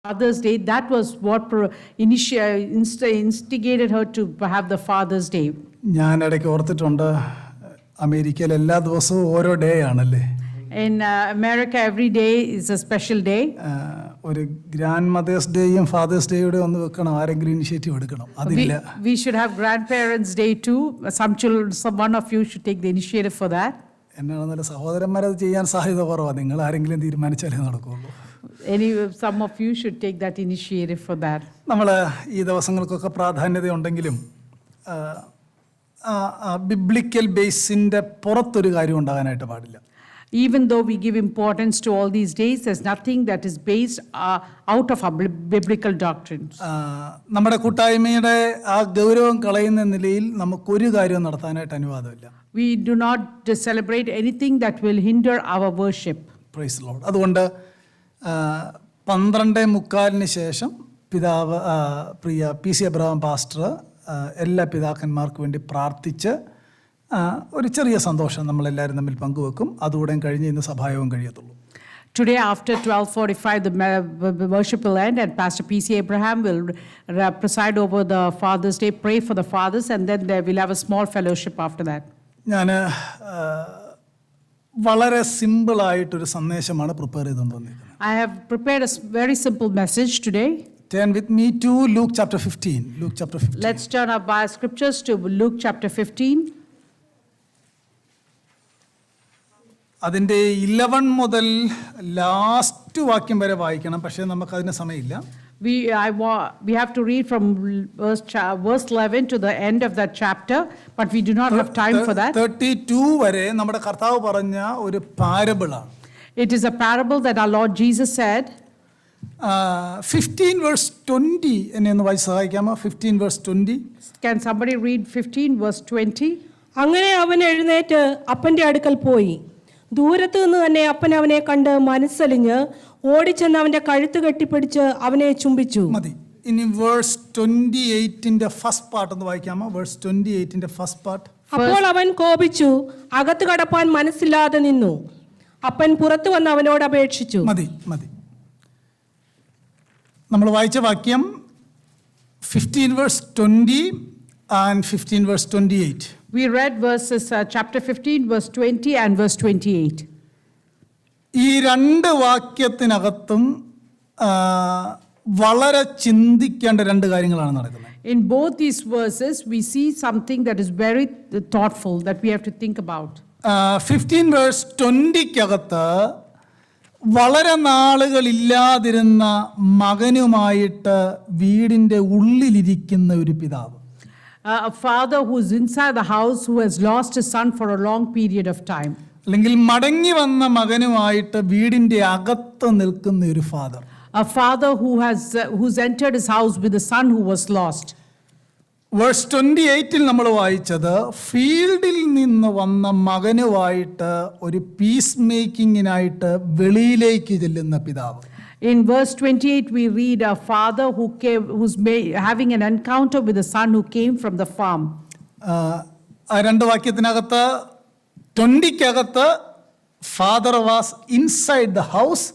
Father's Day, that was what instigated her to have the Father's Day. ഞാൻ ഇടയ്ക്ക് ഓർത്തിട്ടുണ്ട്, അമേരിക്കയിൽ എല്ലാ ദിവസവും ഓരോ ഡേ ആണല്ലേ. In America, every day is a special day. ഒരു ഗ്രാൻഡ് മദേഴ്സ് ഡേയും ഫാദേഴ്സ് ഡേയുടെ ഒന്ന് വെക്കണം, ആരെങ്കിലും ഇനിഷ്യേറ്റീവ് എടുക്കണം. അതില്ല. We should have Grandparents' Day too. One of you should take the initiative for that. എന്നാണെന്നല്ല, സഹോദരന്മാരത് ചെയ്യാൻ സാധ്യത കുറവാണ്. നിങ്ങൾ ആരെങ്കിലും തീരുമാനിച്ചാലേ നടക്കുകയുള്ളൂ. Some of you should take that initiative for that. നമ്മൾ ഈ ദിവസങ്ങൾക്കൊക്കെ പ്രാധാന്യതയുണ്ടെങ്കിലും ബിബ്ലിക്കൽ ബേസിൻ്റെ പുറത്തൊരു കാര്യം ഉണ്ടാകാനായിട്ട് പാടില്ല. Even though we give importance to all these days, there's nothing that is based out of our biblical doctrines. നമ്മുടെ കൂട്ടായ്മയുടെ ആ ഗൗരവം കളയുന്ന നിലയിൽ നമുക്കൊരു കാര്യം നടത്താനായിട്ട് അനുവാദമില്ല. We do not celebrate anything that will hinder our worship. Praise the Lord. അതുകൊണ്ട് 12:45 ശേഷം പിതാവ് പ്രിയ PC അബ്രഹാം പാസ്റ്റർ എല്ലാ പിതാക്കന്മാർക്ക് വേണ്ടി പ്രാർത്ഥിച്ച് ഒരു ചെറിയ സന്തോഷം നമ്മളെല്ലാവരും തമ്മിൽ പങ്കുവെക്കും. അതുകൂടെ കഴിഞ്ഞ് ഇന്ന് സഭായോഗം കഴിയത്തുള്ളൂ. Today after 12:45 the worship will end and Pastor PC Abraham will preside over the Father's Day, pray for the fathers, and then we'll have a small fellowship after that. ഞാൻ വളരെ സിമ്പിളായിട്ടൊരു സന്ദേശമാണ് പ്രിപ്പയർ ചെയ്തുകൊണ്ടിരിക്കുന്നത്. I have prepared a very simple message today. Turn with me to Luke chapter 15. Luke chapter 15. Let's turn our Bible scriptures to Luke chapter 15. അതിൻ്റെ 11 മുതൽ last വാക്യം വരെ വായിക്കണം, പക്ഷേ നമുക്കതിന് സമയമില്ല. We have to read from verse 11 to the end of that chapter, but we do not have time for that. 32 വരെ നമ്മുടെ കർത്താവ് പറഞ്ഞ ഒരു പാരബിളാണ്. It is a parable that our Lord Jesus said. 15 verse 20 എന്നെ ഒന്ന് വായിച്ച് സഹായിക്കാമോ? 15 verse 20. Can somebody read 15 verse 20? അങ്ങനെ അവൻ എഴുന്നേറ്റ് അപ്പൻ്റെ അടുക്കൽ പോയി. ദൂരത്തു നിന്ന് തന്നെ അപ്പൻ അവനെ കണ്ട് മനസ്സലിഞ്ഞ് ഓടിച്ചെന്ന് അവന്റെ കഴുത്ത് കെട്ടിപ്പിടിച്ച് അവനെ ചുംബിച്ചു. മതി. ഇനി വേഴ്സ് 28ന്റെ ഫസ്റ്റ് പാർട്ട് ഒന്ന് വായിക്കാമോ? വേഴ്സ് 28ന്റെ ഫസ്റ്റ് പാർട്ട്. അപ്പോൾ അവൻ കോപിച്ചു, അകത്ത് കടപ്പാൻ മനസ്സില്ലാതെ നിന്നു. അപ്പൻ പുറത്തു വന്ന് അവനോട് അപേക്ഷിച്ചു. മതി. നമ്മൾ വായിച്ച വാക്യം 15 verse 20 and 15 verse 28. We read chapter 15 verse 20 and verse 28. ഈ രണ്ട് വാക്യത്തിനകത്തും വളരെ ചിന്തിക്കേണ്ട രണ്ട് കാര്യങ്ങളാണ് നടക്കുന്നത്. In both these verses we see something that is very thoughtful that we have to think about. 15 verse 20-ക്കകത്ത് വളരെ നാളുകളില്ലാതിരുന്ന മകനുമായിട്ട് വീടിൻ്റെ ഉള്ളിലിരിക്കുന്ന ഒരു പിതാവ്. A father who is inside the house who has lost his son for a long period of time. അല്ലെങ്കിൽ മടങ്ങി വന്ന മകനുമായിട്ട് വീടിൻ്റെ അകത്ത് നിൽക്കുന്ന ഒരു father. A father who's entered his house with a son who was lost. Verse 28-ൽ നമ്മൾ വായിച്ചത് ഫീൽഡിൽ നിന്ന് വന്ന മകനുമായിട്ട് ഒരു പീസ് മേക്കിങ്ങിനായിട്ട് വെളിയിലേക്ക് ചെല്ലുന്ന പിതാവ്. In verse 28 we read a father who's having an encounter with a son who came from the farm. ആ രണ്ട് വാക്യത്തിനകത്ത് 20-ക്കകത്ത് father was inside the house.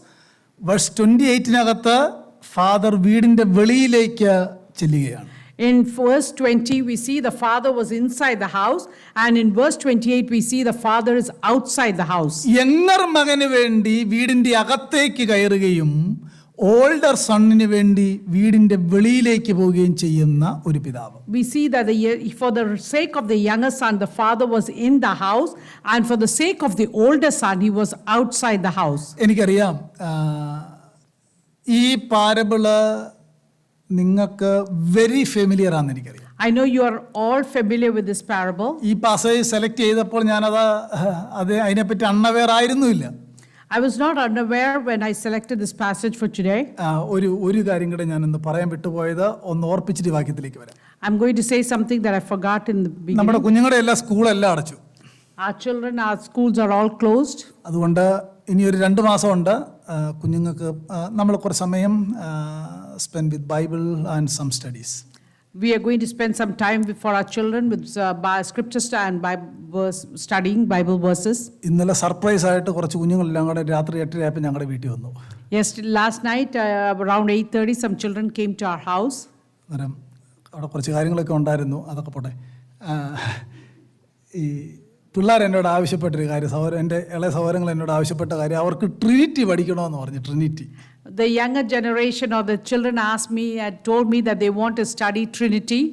Verse 28-നകത്ത് ഫാദർ വീടിൻ്റെ വെളിയിലേക്ക് ചെല്ലുകയാണ്. In verse 20 we see the father was inside the house, and in verse 28 we see the father is outside the house. Younger മകന് വേണ്ടി വീടിൻ്റെ അകത്തേക്ക് കയറുകയും ഓൾഡർ സണ്ണിന് വേണ്ടി വീടിൻ്റെ വെളിയിലേക്ക് പോവുകയും ചെയ്യുന്ന ഒരു പിതാവ്. We see that for the sake of the younger son the father was in the house, and for the sake of the older son he was outside the house. എനിക്കറിയാം ഈ പാരബിള് നിങ്ങൾക്ക് വെരി ഫെമിലിയർ ആണെന്ന് എനിക്കറിയാം. I know you are all familiar with this parable. ഈ passage select ചെയ്തപ്പോൾ ഞാനത് അതിനെപ്പറ്റി unaware ആയിരുന്നില്ല. I was not unaware when I selected this passage for today. ഒരു കാര്യം കൂടെ ഞാനൊന്ന് പറയാൻ വിട്ടുപോയത്, ഒന്ന് ഓർപ്പിച്ചിട്ട് വാക്യത്തിലേക്ക് വരാം. I'm going to say something that I forgot in the beginning. നമ്മുടെ കുഞ്ഞുങ്ങളുടെ എല്ലാ സ്കൂളെല്ലാം അടച്ചു. Our schools are all closed. അതുകൊണ്ട് ഇനി ഒരു 2 മാസമുണ്ട് കുഞ്ഞുങ്ങൾക്ക് നമ്മൾ കുറച്ച് സമയം spend with Bible and some studies. We are going to spend some time for our children with scriptures and studying Bible verses. ഇന്നലെ സർപ്രൈസ് ആയിട്ട് കുറച്ച് കുഞ്ഞുങ്ങളെല്ലാം കൂടെ രാത്രി 8:30 ആയപ്പോൾ ഞങ്ങളുടെ വീട്ടിൽ വന്നു. Yes, last night around 8:30, some children came to our house. അന്നേരം അവിടെ കുറച്ച് കാര്യങ്ങളൊക്കെ ഉണ്ടായിരുന്നു, അതൊക്കെ പോട്ടെ. ഈ പിള്ളേർ എന്നോട് ആവശ്യപ്പെട്ടൊരു കാര്യം, എൻ്റെ ഇളയ സഹോദരങ്ങൾ എന്നോട് ആവശ്യപ്പെട്ട കാര്യം, അവർക്ക് ട്രിനിറ്റി പഠിക്കണമെന്ന് പറഞ്ഞു. Trinity. The younger generation of the children asked me and told me that they want to study Trinity.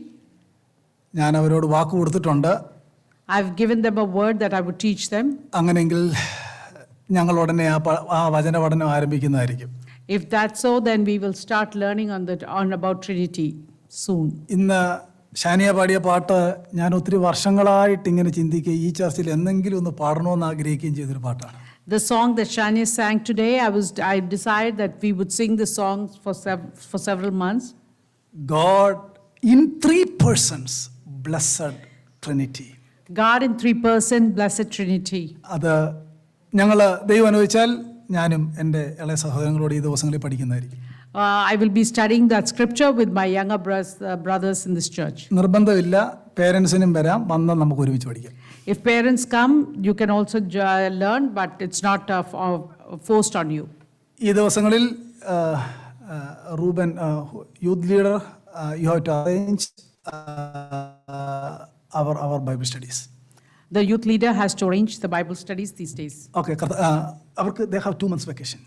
ഞാൻ അവരോട് വാക്ക് കൊടുത്തിട്ടുണ്ട്. I've given them a word that I would teach them. അങ്ങനെയെങ്കിൽ ഞങ്ങൾ ഉടനെ ആ വചന പഠനം ആരംഭിക്കുന്നതായിരിക്കും. If that's so, then we will start learning on about Trinity soon. ഇന്ന് ഷാനിയ പാടിയ പാട്ട് ഞാൻ ഒത്തിരി വർഷങ്ങളായിട്ട് ഇങ്ങനെ ചിന്തിക്കുകയും ഈ ചർച്ചിൽ എന്തെങ്കിലും ഒന്ന് പാടണമെന്ന് ആഗ്രഹിക്കുകയും ചെയ്തൊരു പാട്ടാണ്. The song that Shania sang today, I decided that we would sing the song for several months. God in 3 persons, blessed Trinity. God in 3 persons, blessed Trinity. അത് ഞങ്ങൾ ദൈവം അനുവദിച്ചാൽ ഞാനും എൻ്റെ ഇളയ സഹോദരങ്ങളോട് ഈ ദിവസങ്ങളിൽ പഠിക്കുന്നതായിരിക്കും. I will be studying that scripture with my younger brothers in this church. നിർബന്ധമില്ല, പേരൻസിനും വരാം, വന്ന് നമുക്ക് ഒരുമിച്ച് പഠിക്കാം. If parents come, you can also learn, but it's not forced on you. ഈ ദിവസങ്ങളിൽ Reuben youth leader, you have to arrange our Bible studies. The youth leader has to arrange the Bible studies these days. Okay, അവർക്ക് they have 2 months vacation.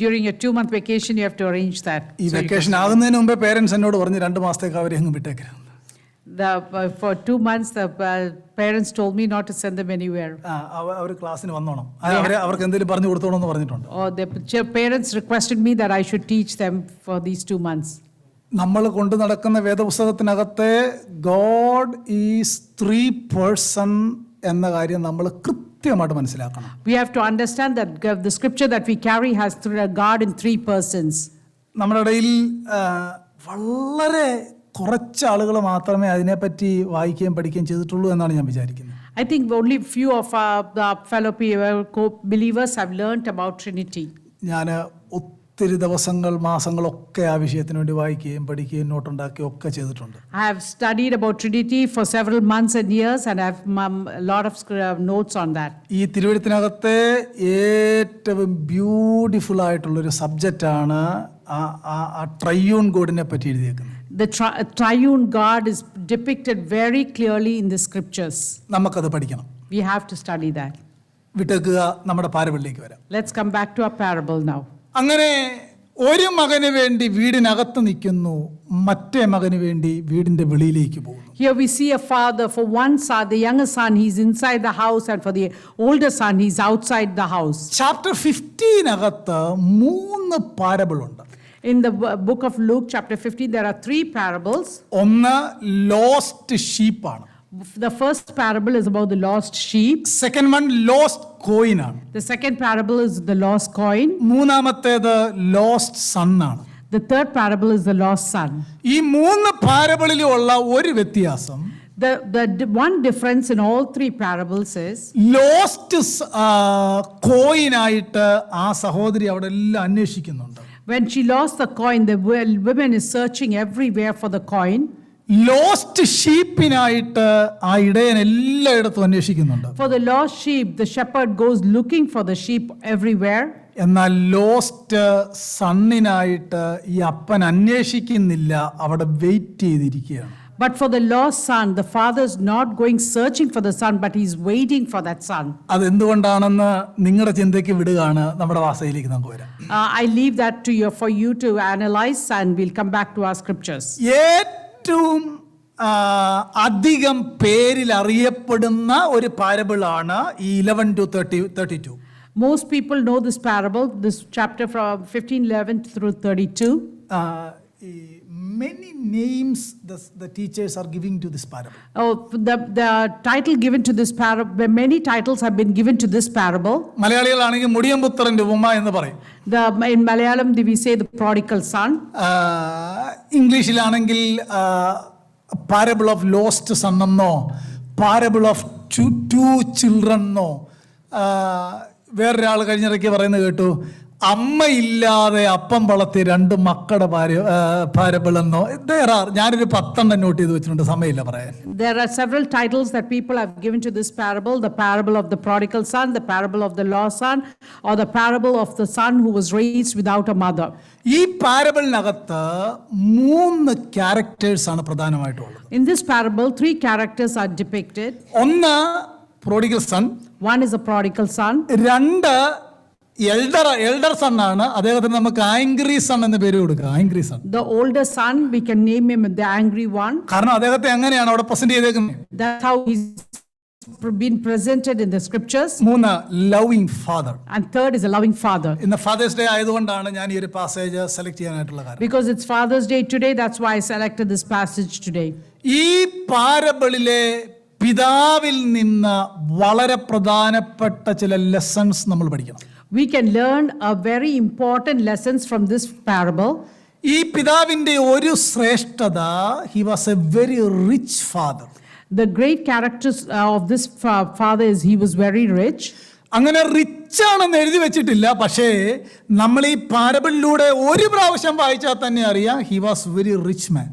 During your 2-month vacation, you have to arrange that. ഈ vacation ആകുന്നതിന് മുമ്പേ parents എന്നോട് പറഞ്ഞു 2 മാസത്തേക്ക് അവരെ അങ്ങ് വിട്ടേക്കരുത്. For 2 months, the parents told me not to send them anywhere. അവർ ക്ലാസ്സിന് വന്നോണം, അവർക്ക് എന്തെങ്കിലും പറഞ്ഞു കൊടുത്തോണം എന്ന് പറഞ്ഞിട്ടുണ്ട്. Or the parents requested me that I should teach them for these 2 months. നമ്മൾ കൊണ്ടു നടക്കുന്ന വേദപുസ്തകത്തിനകത്തെ ഗോഡ് ഈസ് 3 person എന്ന കാര്യം നമ്മൾ കൃത്യമായിട്ട് മനസ്സിലാക്കണം. We have to understand that the scripture that we carry has God in 3 persons. നമ്മുടെ ഇടയിൽ വളരെ കുറച്ച് ആളുകൾ മാത്രമേ അതിനെപ്പറ്റി വായിക്കുകയും പഠിക്കുകയും ചെയ്തിട്ടുള്ളൂ എന്നാണ് ഞാൻ വിചാരിക്കുന്നത്. I think only few of the fellow believers have learnt about Trinity. ഞാൻ ഒത്തിരി ദിവസങ്ങൾ മാസങ്ങളൊക്കെ ആ വിഷയത്തിന് വേണ്ടി വായിക്കുകയും പഠിക്കുകയും നോട്ടുണ്ടാക്കുകയും ഒക്കെ ചെയ്തിട്ടുണ്ട്. I have studied about Trinity for several months and years, and I have a lot of notes on that. ഈ തിരുവെഴുത്തിനകത്തെ ഏറ്റവും ബ്യൂട്ടിഫുൾ ആയിട്ടുള്ളൊരു സബ്ജക്റ്റാണ് ആ ട്രൈയൂൺ ഗോഡിനെ പറ്റി എഴുതിയേക്കുന്നത്. The triune God is depicted very clearly in the scriptures. നമുക്കത് പഠിക്കണം. We have to study that. വിട്ടേക്കുക, നമ്മുടെ പാരബിളിലേക്ക് വരാം. Let's come back to our parable now. അങ്ങനെ ഒരു മകന് വേണ്ടി വീടിനകത്ത് നിൽക്കുന്നു, മറ്റേ മകന് വേണ്ടി വീടിന്റെ വെളിയിലേക്ക് പോകുന്നു. Here we see a father. For one son, the younger son, he's inside the house, and for the older son, he's outside the house. Chapter 15 അകത്ത് 3 പാരബിൾ ഉണ്ട്. In the book of Luke, chapter 15, there are 3 parables. ഒന്ന് lost ഷീപ്പാണ്. The first parable is about the lost sheep. Second one lost coin ആണ്. The second parable is the lost coin. മൂന്നാമത്തേത് lost son ആണ്. The third parable is the lost son. ഈ 3 പാരബിളിലുള്ള ഒരു വ്യത്യാസം, The one difference in all 3 parables is lost കോയിനായിട്ട് ആ സഹോദരി അവിടെ എല്ലാം അന്വേഷിക്കുന്നുണ്ട്. when she lost the coin, the woman is searching everywhere for the coin. Lost ഷീപ്പിനായിട്ട് ആ ഇടയൻ എല്ലായിടത്തും അന്വേഷിക്കുന്നുണ്ട്. For the lost sheep, the shepherd goes looking for the sheep everywhere. എന്നാൽ ലോസ്റ്റ് സണ്ണിനായിട്ട് ഈ അപ്പൻ അന്വേഷിക്കുന്നില്ല, അവിടെ വെയിറ്റ് ചെയ്തിരിക്കുകയാണ്. But for the lost son, the father is not going searching for the son, but he's waiting for that son. അതെന്തുകൊണ്ടാണെന്ന് നിങ്ങളുടെ ചിന്തയ്ക്ക് വിടുകയാണ്. നമ്മുടെ വാസയിലേക്ക് നമുക്ക് വരാം. I leave that for you to analyze, and we'll come back to our scriptures. ഏറ്റവും അധികം പേരിൽ അറിയപ്പെടുന്ന ഒരു പാരബിളാണ് ഈ 11 to 32. Most people know this parable, this chapter from 15:11 through 32. Many names the teachers are giving to this parable. Oh, the title given to this parable, many titles have been given to this parable. മലയാളികളാണെങ്കിൽ മുടിയമ്പുത്രന്റെ ഉപമ എന്ന് പറയും. In Malayalam, we say the prodigal son. ഇംഗ്ലീഷിലാണെങ്കിൽ parable of lost son എന്നോ parable of two children എന്നോ വേറൊരാൾ കഴിഞ്ഞിടയ്ക്ക് പറയുന്നത് കേട്ടു, അമ്മയില്ലാതെ അപ്പം വളർത്തി രണ്ട് മക്കളുടെ പാരബിളെന്നോ ഞാനൊരു 10 നോട്ട് ചെയ്ത് വെച്ചിട്ടുണ്ട്, സമയമില്ല പറയാൻ. There are several titles that people have given to this parable: the parable of the prodigal son, the parable of the lost son, or the parable of the son who was raised without a mother. ഈ പാരബിളിനകത്ത് 3 characters ആണ് പ്രധാനമായിട്ടുള്ളത്. In this parable, 3 characters are depicted. ഒന്ന് prodigal son, One is a prodigal son. 2 elder son ആണ്, അദ്ദേഹത്തിന് നമുക്ക് angry son എന്ന് പേര് കൊടുക്കുക. Angry son, The older son, we can name him the angry one. കാരണം അദ്ദേഹത്തെ എങ്ങനെയാണ് അവിടെ പ്രസന്റ് ചെയ്തേക്കുന്നത്. That's how he's been presented in the scriptures. 3 loving father. And third is a loving father. ഇന്ന് fathers day ആയതുകൊണ്ടാണ് ഞാൻ ഈ ഒരു പാസേജ് സെലക്ട് ചെയ്യാനായിട്ടുള്ള കാര്യം. Because it's Father's Day today, that's why I selected this passage today. ഈ പാരബിളിലെ പിതാവിൽ നിന്ന് വളരെ പ്രധാനപ്പെട്ട ചില ലെസൺസ് നമ്മൾ പഠിക്കണം. We can learn a very important lessons from this parable. ഈ പിതാവിന്റെ ഒരു ശ്രേഷ്ഠത, he was a very rich father. The great characters of this father is he was very rich. അങ്ങനെ റിച്ച് ആണെന്ന് എഴുതി വെച്ചിട്ടില്ല, പക്ഷേ നമ്മൾ ഈ പാരബിളിലൂടെ ഒരു പ്രാവശ്യം വായിച്ചാൽ തന്നെ അറിയാം he was very rich man.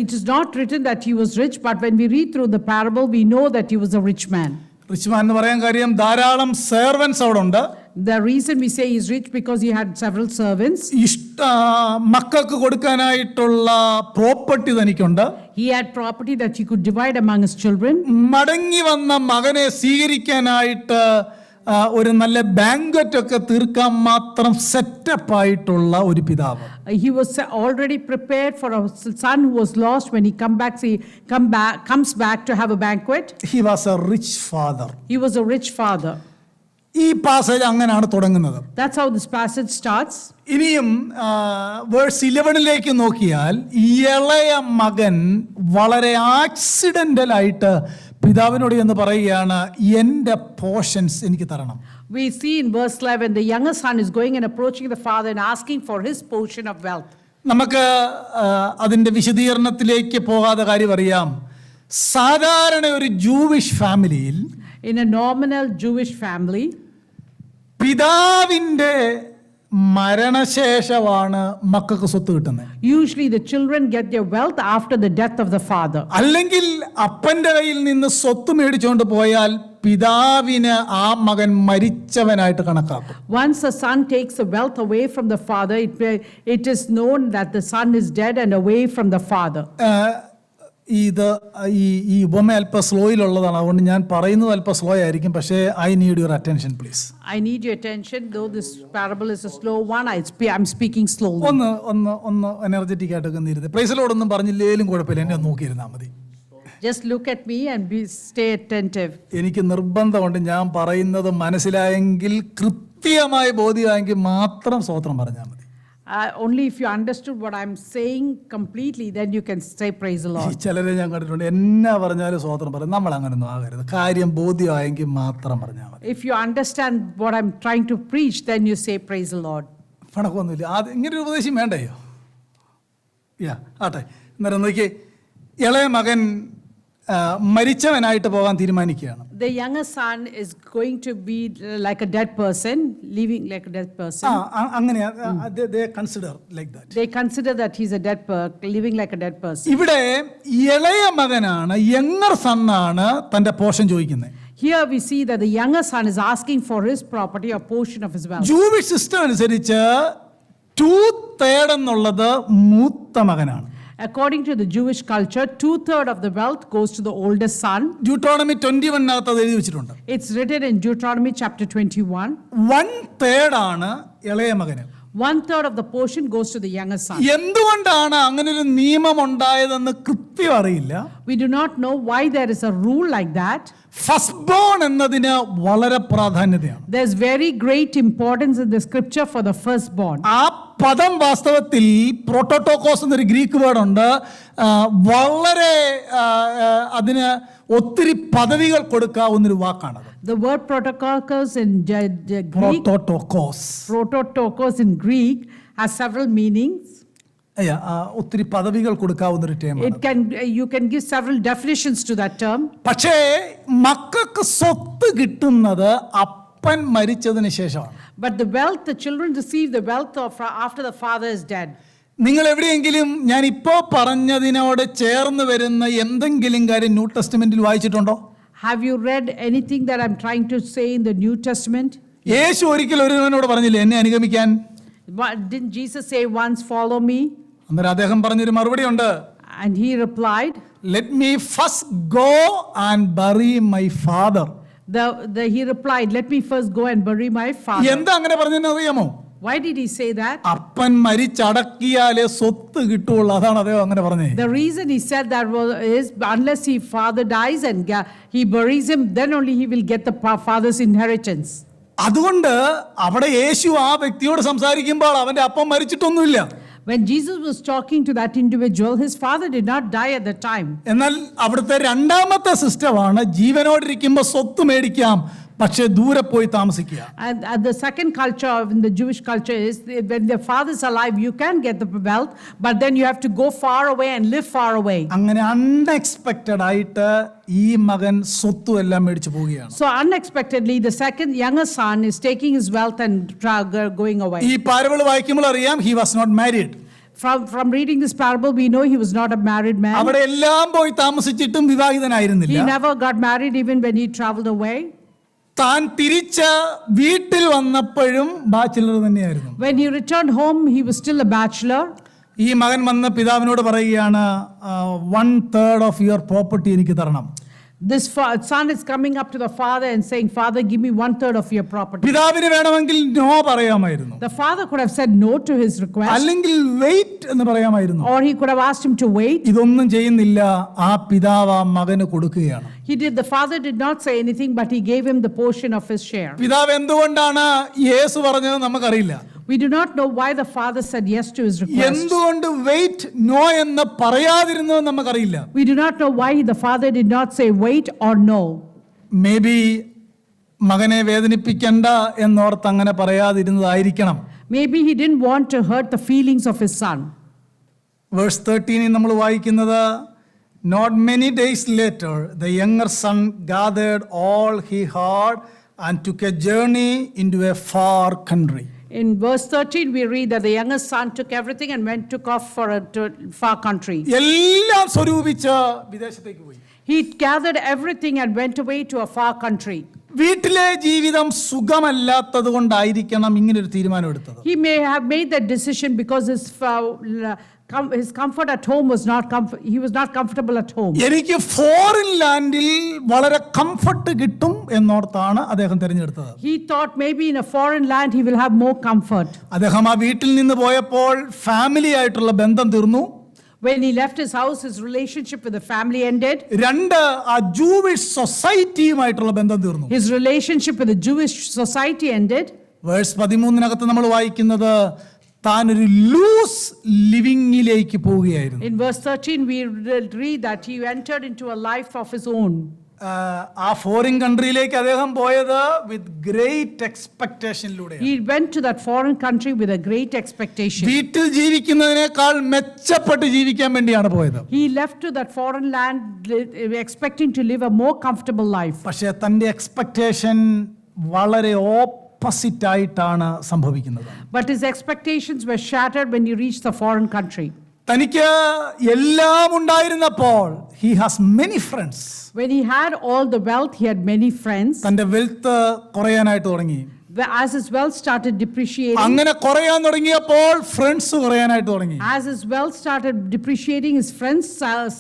It is not written that he was rich, but when we read through the parable, we know that he was a rich man. Rich മാൻ എന്ന് പറയാൻ കാര്യം ധാരാളം സെർവൻസ് അവിടെ ഉണ്ട്. The reason we say he's rich because he had several servants. മക്കൾക്ക് കൊടുക്കാനായിട്ടുള്ള property തനിക്കുണ്ട്. He had property that he could divide among his children. മടങ്ങി വന്ന മകനെ സ്വീകരിക്കാനായിട്ട് ഒരു നല്ല ബാങ്ക്വറ്റ് ഒക്കെ തീർക്കാൻ മാത്രം സെറ്റപ്പ് ആയിട്ടുള്ള ഒരു പിതാവ്. He was already prepared for a son who was lost. When he comes back to have a banquet. He was a rich father. He was a rich father. ഈ പാസേജ് അങ്ങനെയാണ് തുടങ്ങുന്നത്. That's how this passage starts. ഇനിയും verse 11 നോക്കിയാൽ ഇളയ മകൻ വളരെ accidental ആയിട്ട് പിതാവിനോട് എന്ന് പറയുകയാണ്, എൻ്റെ പോർഷൻസ് എനിക്ക് തരണം. We see in verse 11, the younger son is going and approaching the father and asking for his portion of wealth. നമുക്ക് അതിൻ്റെ വിശദീകരണത്തിലേക്ക് പോകാതെ കാര്യം അറിയാം. സാധാരണ ഒരു ജൂവിഷ് ഫാമിലിയിൽ, In a nominal Jewish family, പിതാവിൻ്റെ മരണശേഷമാണ് മക്കൾക്ക് സ്വത്ത് കിട്ടുന്നത്. usually the children get their wealth after the death of the father. അല്ലെങ്കിൽ അപ്പന്റെ കയ്യിൽ നിന്ന് സ്വത്ത് മേടിച്ചുകൊണ്ട് പോയാൽ പിതാവിന് ആ മകൻ മരിച്ചവനായിട്ട് കണക്കാക്കും. Once a son takes the wealth away from the father, it is known that the son is dead and away from the father. ഈ ഉപമ അല്പം സ്ലോയിലുള്ളതാണ്, അതുകൊണ്ട് ഞാൻ പറയുന്നത് അല്പം സ്ലോ ആയിരിക്കും, പക്ഷേ I need your attention please. I need your attention, though this parable is a slow one. I'm speaking slowly. ഒന്ന് എനർജറ്റിക് ആയിട്ടൊക്കെ ഇരുന്ന് പ്രൈസിലോടൊന്നും പറഞ്ഞില്ലേലും കുഴപ്പമില്ല, എന്നെ നോക്കിയിരുന്നാൽ മതി. Just look at me and stay attentive. എനിക്ക് നിർബന്ധമുണ്ട്, ഞാൻ പറയുന്നത് മനസ്സിലായെങ്കിൽ, കൃത്യമായി ബോധ്യമായെങ്കിൽ മാത്രം സ്തോത്രം പറഞ്ഞാൽ മതി. Only if you understood what I'm saying completely, then you can say praise the Lord. ചിലരെ ഞാൻ കണ്ടിട്ടുണ്ട്, എന്നാ പറഞ്ഞാലും സ്തോത്രം പറയും. നമ്മൾ അങ്ങനെയൊന്നും ആകരുത്, കാര്യം ബോധ്യമായെങ്കിൽ മാത്രം പറഞ്ഞാൽ മതി. If you understand what I'm trying to preach, then you say praise the Lord. പണക്കൊന്നുമില്ല, ഇങ്ങനൊരു ഉപദേശം വേണ്ടയോ? ആട്ടെ, അന്നേരം നോക്കി, ഇളയ മകൻ മരിച്ചവനായിട്ട് പോകാൻ തീരുമാനിക്കുകയാണ്. The younger son is going to be like a dead person, living like a dead person. അങ്ങനെയാ, they consider like that. They consider that he's a living like a dead person. ഇവിടെ ഇളയ മകനാണ്, യങ്ങർ സണ്ണാണ് തന്റെ portion ചോദിക്കുന്നത്. Here we see that the younger son is asking for his property or portion of his wealth. Jewish system അനുസരിച്ച് 2/3 എന്നുള്ളത് മൂത്ത മകനാണ്. According to the Jewish culture, 2/3 of the wealth goes to the oldest son. Deuteronomy 21 അത് എഴുതി വെച്ചിട്ടുണ്ട്. It's written in Deuteronomy chapter 21. 1/3 ആണ് ഇളയ മകന്. 1/3 of the portion goes to the younger son. എന്തുകൊണ്ടാണ് അങ്ങനെ ഒരു നിയമം ഉണ്ടായതെന്ന് കൃത്യം അറിയില്ല. We do not know why there is a rule like that. First bone എന്നതിന് വളരെ പ്രാധാന്യതയാണ്. There's very great importance in the scripture for the firstborn. ആ പദം വാസ്തവത്തിൽ പ്രോട്ടോട്ടോക്കോസ് എന്നൊരു ഗ്രീക്ക് വേർഡുണ്ട്. വളരെ അതിന് ഒത്തിരി പദവികൾ കൊടുക്കാവുന്നൊരു വാക്കാണത്. The word prototokos in Greek has several meanings. ഒത്തിരി പദവികൾ കൊടുക്കാവുന്ന ഒരു term. You can give several definitions to that term. പക്ഷേ മക്കൾക്ക് സ്വത്ത് കിട്ടുന്നത് അപ്പൻ മരിച്ചതിന് ശേഷമാണ്. But the wealth, the children receive the wealth of after the father is dead. നിങ്ങൾ എവിടെയെങ്കിലും ഞാൻ ഇപ്പോൾ പറഞ്ഞതിനോട് ചേർന്ന് വരുന്ന എന്തെങ്കിലും കാര്യം ന്യൂ ടെസ്റ്റമെന്റിൽ വായിച്ചിട്ടുണ്ടോ? Have you read anything that I'm trying to say in the New Testament? യേശു ഒരിക്കൽ ഒരുവനോട് പറഞ്ഞില്ലേ എന്നെ അനുഗമിക്കാൻ? Didn't Jesus say once, follow me? അന്നേരം അദ്ദേഹം പറഞ്ഞൊരു മറുപടി ഉണ്ട്. And he replied, Let me first go and bury my father. He replied, let me first go and bury my father. എന്താ അങ്ങനെ പറഞ്ഞെന്ന് അറിയാമോ? Why did he say that? അപ്പൻ മരിച്ചടക്കിയാലേ സ്വത്ത് കിട്ടുള്ളൂ, അതാണ് അദ്ദേഹം അങ്ങനെ പറഞ്ഞത്. The reason he said that is unless his father dies and he buries him, then only he will get the father's inheritance. അതുകൊണ്ട് അവിടെ യേശു ആ വ്യക്തിയോട് സംസാരിക്കുമ്പോൾ അവന്റെ അപ്പം മരിച്ചിട്ടൊന്നുമില്ല. When Jesus was talking to that individual, his father did not die at the time. എന്നാൽ അവിടുത്തെ രണ്ടാമത്തെ സിസ്റ്റമാണ് ജീവനോടിരിക്കുമ്പോൾ സ്വത്ത് മേടിക്കാം, പക്ഷേ ദൂരെ പോയി താമസിക്കുക. And the second culture in the Jewish culture is when the father is alive, you can get the wealth, but then you have to go far away and live far away. അങ്ങനെ unexpected ആയിട്ട് ഈ മകൻ സ്വത്തും എല്ലാം മേടിച്ചു പോവുകയാണ്. So unexpectedly, the second younger son is taking his wealth and going away. ഈ parable വായിക്കുമ്പോൾ അറിയാം he was not married. From reading this parable, we know he was not a married man. അവിടെ എല്ലാം പോയി താമസിച്ചിട്ടും വിവാഹിതനായിരുന്നില്ല. He never got married even when he traveled away. താൻ തിരിച്ച് വീട്ടിൽ വന്നപ്പോഴും ബാച്ചിലർ തന്നെയായിരുന്നു. When he returned home, he was still a bachelor. ഈ മകൻ വന്ന് പിതാവിനോട് പറയുകയാണ് 1/3 of your property എനിക്ക് തരണം. This son is coming up to the father and saying, Father, give me 1/3 of your property. പിതാവിന് വേണമെങ്കിൽ നോ പറയാമായിരുന്നു. The father could have said no to his request. അല്ലെങ്കിൽ വെയിറ്റ് എന്ന് പറയാമായിരുന്നു. Or he could have asked him to wait. ഇതൊന്നും ചെയ്യുന്നില്ല. ആ പിതാവ് ആ മകന് കൊടുക്കുകയാണ്. The father did not say anything, but he gave him the portion of his share. പിതാവ് എന്തുകൊണ്ടാണ് യേശു പറഞ്ഞത് നമുക്കറിയില്ല. We do not know why the father said yes to his request. എന്തുകൊണ്ട് വെയിറ്റ് നോ എന്ന് പറയാതിരുന്നത് നമുക്കറിയില്ല. We do not know why the father did not say wait or no. May be മകനെ വേദനിപ്പിക്കണ്ട എന്നോർത്ത് അങ്ങനെ പറയാതിരുന്നതായിരിക്കണം. Maybe he didn't want to hurt the feelings of his son. Verse 13 നമ്മൾ വായിക്കുന്നത്, Not many days later, the younger son gathered all he had and took a journey into a far country. In verse 13, we read that the younger son took everything and took off for a far country. എല്ലാം സ്വരൂപിച്ച് വിദേശത്തേക്ക് പോയി. He gathered everything and went away to a far country. വീട്ടിലെ ജീവിതം സുഖമല്ലാത്തത് കൊണ്ടായിരിക്കണം ഇങ്ങനൊരു തീരുമാനം എടുത്തത്. He may have made that decision because his comfort at home was not he was not comfortable at home. എനിക്ക് foreign ലാൻഡിൽ വളരെ കംഫർട്ട് കിട്ടും എന്നോർത്താണ് അദ്ദേഹം തിരഞ്ഞെടുത്തത്. He thought maybe in a foreign land he will have more comfort. അദ്ദേഹം ആ വീട്ടിൽ നിന്ന് പോയപ്പോൾ ഫാമിലി ആയിട്ടുള്ള ബന്ധം തീർന്നു. When he left his house, his relationship with the family ended. രണ്ട്, ആ ജൂവിഷ് സൊസൈറ്റിയുമായിട്ടുള്ള ബന്ധം തീർന്നു. His relationship with the Jewish society ended. Verse 13 നമ്മൾ വായിക്കുന്നത് താൻ ഒരു ലൂസ് ലിവിംഗിലേക്ക് പോവുകയായിരുന്നു. In verse 13 we read that he entered into a life of his own. ആ ഫോറിൻ കൺട്രിയിലേക്ക് അദ്ദേഹം പോയത് വിത്ത് ഗ്രേറ്റ് എക്സ്പെക്ടേഷനിലൂടെ. He went to that foreign country with a great expectation. വീട്ടിൽ ജീവിക്കുന്നതിനേക്കാൾ മെച്ചപ്പെട്ട് ജീവിക്കാൻ വേണ്ടിയാണ് പോയത്. He left to that foreign land expecting to live a more comfortable life. പക്ഷേ തൻ്റെ എക്സ്പെക്ടേഷൻ വളരെ ഓപ്പോസിറ്റ് ആയിട്ടാണ് സംഭവിക്കുന്നത്. But his expectations were shattered when he reached the foreign country. തനിക്ക് എല്ലാം ഉണ്ടായിരുന്നപ്പോൾ he has many friends. When he had all the wealth, he had many friends. തന്റെ wealth കുറയാനായിട്ട് തുടങ്ങി. As his wealth started depreciating, അങ്ങനെ കുറയാൻ തുടങ്ങിയപ്പോൾ friends കുറയാനായിട്ട് തുടങ്ങി. as his wealth started depreciating, his friends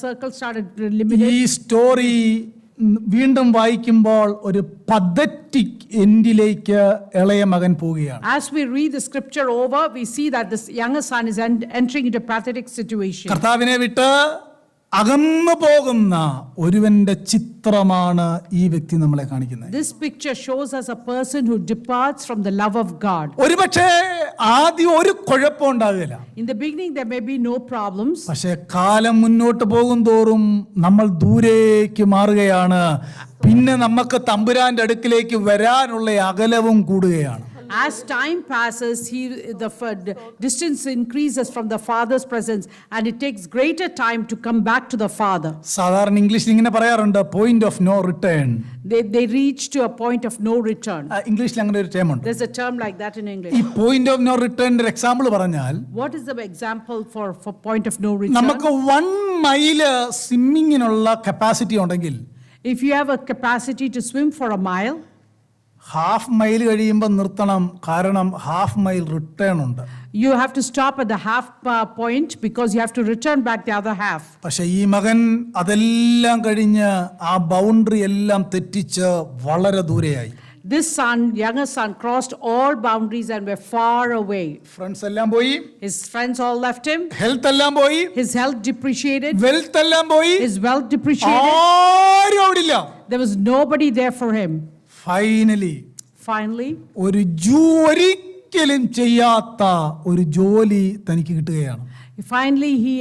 circle started limited. ഈ story വീണ്ടും വായിക്കുമ്പോൾ ഒരു പതറ്റിക് എൻഡിലേക്ക് ഇളയ മകൻ പോവുകയാണ്. As we read the scripture over, we see that this younger son is entering into a pathetic situation. കർത്താവിനെ വിട്ട് അകന്നു പോകുന്ന ഒരുവന്റെ ചിത്രമാണ് ഈ വ്യക്തി നമ്മളെ കാണിക്കുന്നത്. This picture shows us a person who departs from the love of God. ഒരുപക്ഷേ ആദ്യം ഒരു കുഴപ്പം ഉണ്ടാകില്ല. In the beginning there may be no problems. പക്ഷേ കാലം മുന്നോട്ട് പോകും തോറും നമ്മൾ ദൂരേക്ക് മാറുകയാണ്. പിന്നെ നമുക്ക് തമ്പുരാന്റെ അടുക്കിലേക്ക് വരാനുള്ള അകലവും കൂടുകയാണ്. As time passes, the distance increases from the father's presence, and it takes greater time to come back to the father. സാധാരണ ഇംഗ്ലീഷിൽ ഇങ്ങനെ പറയാറുണ്ട്, point of no return. They reach to a point of no return. ഇംഗ്ലീഷിൽ അങ്ങനെ ഒരു term ഉണ്ട്. There's a term like that in English. ഈ point of no റിട്ടേണിന്റെ example പറഞ്ഞാൽ, What is the example for point of no return? നമുക്ക് 1 mile സ്വിമ്മിങ്ങിനുള്ള capacity ഉണ്ടെങ്കിൽ If you have a capacity to swim for a mile, half mile കഴിയുമ്പോൾ നിർത്തണം, കാരണം half mile return ഉണ്ട്. you have to stop at the half point because you have to return back the other half. പക്ഷെ ഈ മകൻ അതെല്ലാം കഴിഞ്ഞ് ആ ബൗണ്ടറി എല്ലാം തെറ്റിച്ച് വളരെ ദൂരെയായി. This son, younger son, crossed all boundaries and were far away. Friends എല്ലാം പോയി, His friends all left him. Health എല്ലാം പോയി, His health depreciated. വെൽത്ത് എല്ലാം പോയി, His wealth depreciated. ആരും അവിടെ ഇല്ല. There was nobody there for him. Finally Finally, ഒരിക്കലും ചെയ്യാത്ത ഒരു ജോലി തനിക്ക് കിട്ടുകയാണ്. he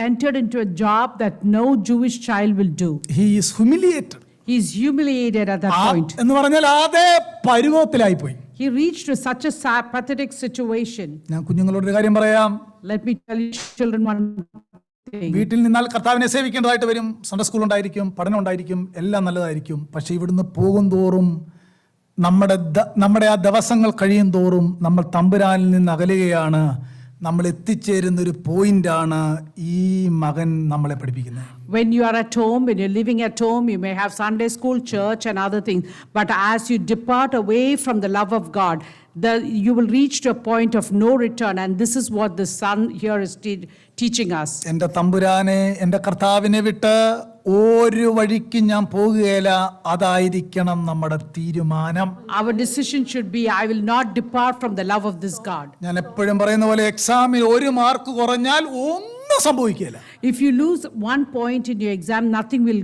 entered into a job that no Jewish child will do. He is humiliated. He is humiliated at that point. എന്ന് പറഞ്ഞാൽ അതേ പരുവത്തിലായി പോയി. He reached to such a pathetic situation. ഞാൻ കുഞ്ഞുങ്ങളോടൊരു കാര്യം പറയാം. Let me tell you children one thing. വീട്ടിൽ നിന്നാൽ കർത്താവിനെ സേവിക്കേണ്ടതായിട്ട് വരും. സൺഡേ സ്കൂൾ ഉണ്ടായിരിക്കും, പഠനം ഉണ്ടായിരിക്കും, എല്ലാം നല്ലതായിരിക്കും. പക്ഷെ ഇവിടുന്ന് പോകും തോറും നമ്മുടെ ആ ദിവസങ്ങൾ കഴിയും തോറും നമ്മൾ തമ്പുരാനിൽ നിന്ന് അകലുകയാണ്. നമ്മൾ എത്തിച്ചേരുന്ന ഒരു പോയിന്റാണ് ഈ മകൻ നമ്മളെ പഠിപ്പിക്കുന്നത്. When you are at home, when you're living at home, you may have Sunday school, church and other things. But as you depart away from the love of God, you will reach to a point of no return. And this is what the son here is teaching us. എൻ്റെ തമ്പുരാനെ, എൻ്റെ കർത്താവിനെ വിട്ട് ഒരു വഴിക്ക് ഞാൻ പോകുകയില്ല. അതായിരിക്കണം നമ്മുടെ തീരുമാനം. Our decision should be, I will not depart from the love of this God. ഞാൻ എപ്പോഴും പറയുന്ന പോലെ എക്സാമിൽ 1 മാർക്ക് കുറഞ്ഞാൽ ഒന്നും സംഭവിക്കില്ല. If you lose 1 point in your exam, nothing will,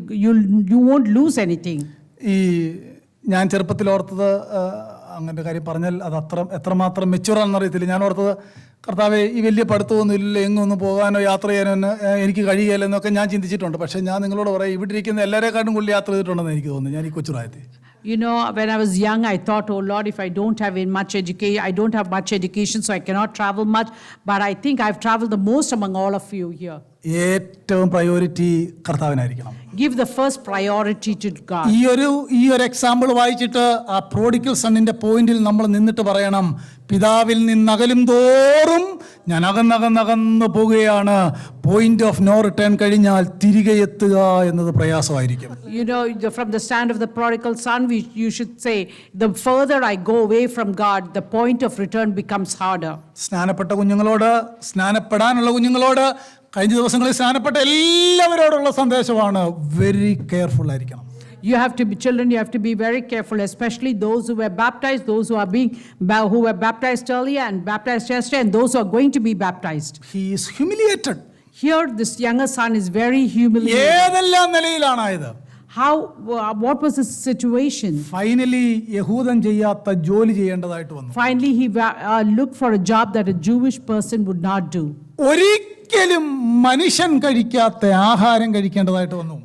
you won't lose anything. ഈ ഞാൻ ചെറുപ്പത്തിൽ ഓർത്തത്, അങ്ങനെ കാര്യം പറഞ്ഞാൽ അത് എത്രമാത്രം മെച്ചുവറാണെന്ന് അറിയത്തില്ല. ഞാൻ ഓർത്തത്, കർത്താവേ, ഈ വലിയ പഠിത്തമൊന്നും ഇല്ല, എങ്ങൊന്ന് പോകാനോ യാത്ര ചെയ്യാനോ എനിക്ക് കഴിയില്ലെന്നൊക്കെ ഞാൻ ചിന്തിച്ചിട്ടുണ്ട്. പക്ഷേ ഞാൻ നിങ്ങളോട് പറയാം, ഇവിടെ ഇരിക്കുന്ന എല്ലാവരെക്കാട്ടും കൂടുതൽ യാത്ര ചെയ്തിട്ടുണ്ടെന്ന് എനിക്ക് തോന്നുന്നു. ഞാൻ ഈ കൊച്ചുറായത്തെ, You know, when I was young, I thought, oh Lord, if I don't have much education, I don't have much education, so I cannot travel much. But I think I've traveled the most among all of you here. ഏറ്റവും priority കർത്താവിനായിരിക്കണം. Give the first priority to God. ഈ ഒരു example വായിച്ചിട്ട് ആ prodigal സണ്ണിന്റെ പോയിന്റിൽ നമ്മൾ നിന്നിട്ട് പറയണം, പിതാവിൽ നിന്നകലും തോറും ഞാൻ അകന്നകന്നകന്ന് പോവുകയാണ്. പോയിന്റ് ഓഫ് നോ റിട്ടേൺ കഴിഞ്ഞാൽ തിരികെ എത്തുക എന്നത് പ്രയാസമായിരിക്കും. You know, from the stand of the prodigal son, you should say, the further I go away from God, the point of return becomes harder. സ്നാനപ്പെട്ട കുഞ്ഞുങ്ങളോട്, സ്നാനപ്പെടാനുള്ള കുഞ്ഞുങ്ങളോട്, കഴിഞ്ഞ ദിവസങ്ങളിൽ സ്നാനപ്പെട്ട എല്ലാവരോടുള്ള സന്ദേശമാണ്, വെരി കെയർഫുൾ ആയിരിക്കണം. You have to be children, you have to be very careful, especially those who were baptized, those who were baptized earlier and baptized yesterday, and those who are going to be baptized. He is humiliated. Here, this younger son is very humiliated. ഏതെല്ലാം നിലയിലാണായത്? What was his situation? Finally യഹൂദൻ ചെയ്യാത്ത ജോലി ചെയ്യേണ്ടതായിട്ട് വന്നു. Finally, he looked for a job that a Jewish person would not do. ഒരിക്കലും മനുഷ്യൻ കഴിക്കാത്ത ആഹാരം കഴിക്കേണ്ടതായിട്ട് വന്നു.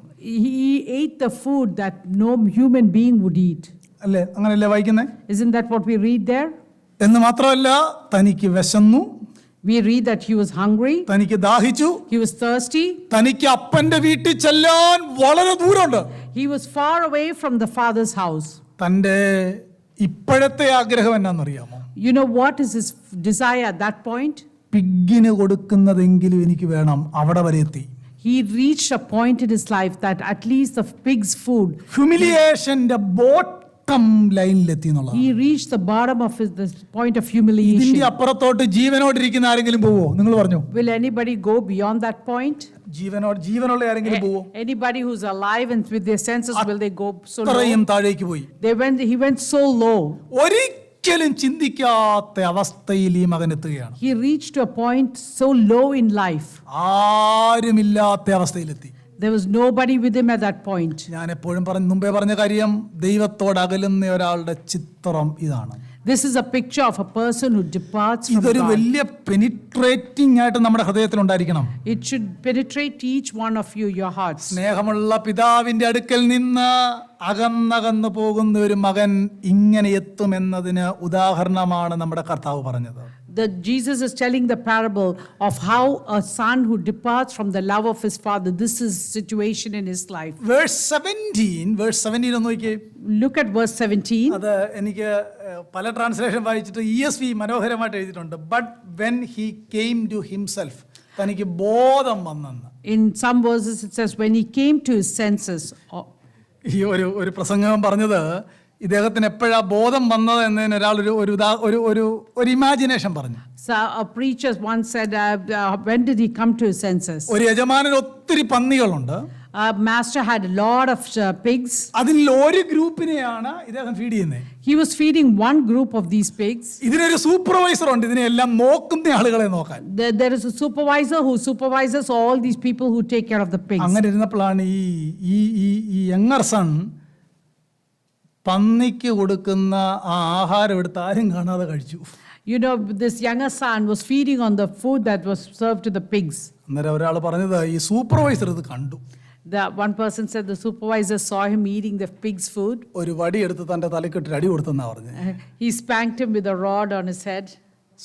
He ate the food that no human being would eat. അല്ലേ? അങ്ങനെയല്ലേ വായിക്കുന്നേ? Isn't that what we read there? എന്ന് മാത്രമല്ല, തനിക്ക് വിശന്നു, We read that he was hungry, തനിക്ക് ദാഹിച്ചു, he was thirsty, തനിക്ക് അപ്പന്റെ വീട്ടിൽ ചെല്ലാൻ വളരെ ദൂരമുണ്ട്. he was far away from the father's house. തൻ്റെ ഇപ്പോഴത്തെ ആഗ്രഹം എന്നാണെന്നറിയാമോ? You know what is his desire at that point? പിഗ്ഗിന് കൊടുക്കുന്നതെങ്കിലും എനിക്ക് വേണം. അവിടെ വരെ എത്തി. He reached a point in his life that at least the pig's food, ഹ്യൂമിലിയേഷന്റെ ബോട്ടം ലൈനിലെത്തി എന്നുള്ളത്. he reached the bottom of the point of humiliation. ഇതിന്റെ അപ്പുറത്തോട്ട് ജീവനോടിരിക്കുന്ന ആരെങ്കിലും പോവോ? നിങ്ങൾ പറഞ്ഞു. Will anybody go beyond that point? ജീവനുള്ള ആരെങ്കിലും പോവോ? Anybody who's alive and with their senses, will they go so low? അത്രയും താഴേക്ക് പോയി. He went so low. ഒരിക്കലും ചിന്തിക്കാത്ത അവസ്ഥയിൽ ഈ മകൻ എത്തുകയാണ്. He reached to a point so low in life. ആരുമില്ലാത്ത അവസ്ഥയിലെത്തി. There was nobody with him at that point. ഞാൻ എപ്പോഴും മുമ്പേ പറഞ്ഞ കാര്യം, ദൈവത്തോട് അകലുന്ന ഒരാളുടെ ചിത്രം ഇതാണ്. This is a picture of a person who departs from ഇതൊരു God. വലിയ പെനിട്രേറ്റിംഗ് ആയിട്ട് നമ്മുടെ ഹൃദയത്തിൽ ഉണ്ടായിരിക്കണം. It should penetrate each one of you, your hearts. സ്നേഹമുള്ള പിതാവിന്റെ അടുക്കൽ നിന്ന് അകന്നകന്നു പോകുന്ന ഒരു മകൻ ഇങ്ങനെ എത്തുമെന്നതിന് ഉദാഹരണമാണ് നമ്മുടെ കർത്താവ് പറഞ്ഞത്. Jesus is telling the parable of how a son who departs from the love of his father, this is situation in his life. Verse 17 ഒന്ന് നോക്കിയേ. Look at verse 17. അത് എനിക്ക് പല ട്രാൻസ്ലേഷൻ വായിച്ചിട്ട് ESV മനോഹരമായിട്ട് എഴുതിയിട്ടുണ്ട്. But when he came to himself, തനിക്ക് ബോധം വന്നെന്ന്. In some verses it says when he came to his senses. ഈ ഒരു പ്രസംഗം പറഞ്ഞത് ഇദ്ദേഹത്തിന് എപ്പോഴാ ബോധം വന്നത് എന്നതിന് ഒരാൾ ഒരു ഇമാജിനേഷൻ പറഞ്ഞു. So a preacher once said, when did he come to his senses? ഒരു യജമാനന് ഒത്തിരി പന്നികളുണ്ട്. Master had a lot of pigs. അതിൽ ഒരു ഗ്രൂപ്പിനെയാണ് ഇദ്ദേഹം ഫീഡ് ചെയ്യുന്നത്. He was feeding one group of these pigs. ഇതിനൊരു സൂപ്പർവൈസർ ഉണ്ട്, ഇതിനെല്ലാം നോക്കുന്ന ആളുകളെ നോക്കാൻ. There is a supervisor who supervises all these people who take care of the pigs. അങ്ങനെ ഇരുന്നപ്പോഴാണ് ഈ യങ്ങർ സൺ പന്നിക്ക് കൊടുക്കുന്ന ആ ആഹാരം എടുത്ത് ആരും കാണാതെ കഴിച്ചു. You know, this younger son was feeding on the food that was served to the pigs. അന്നേരം ഒരാൾ പറഞ്ഞത് ഈ സൂപ്പർവൈസർ ഇത് കണ്ടു. The one person said the supervisor saw him eating the pig's food. ഒരു വടി എടുത്ത് തൻ്റെ തലക്കിട്ട് അടി കൊടുത്തെന്നാ പറഞ്ഞത്. He spanked him with a rod on his head.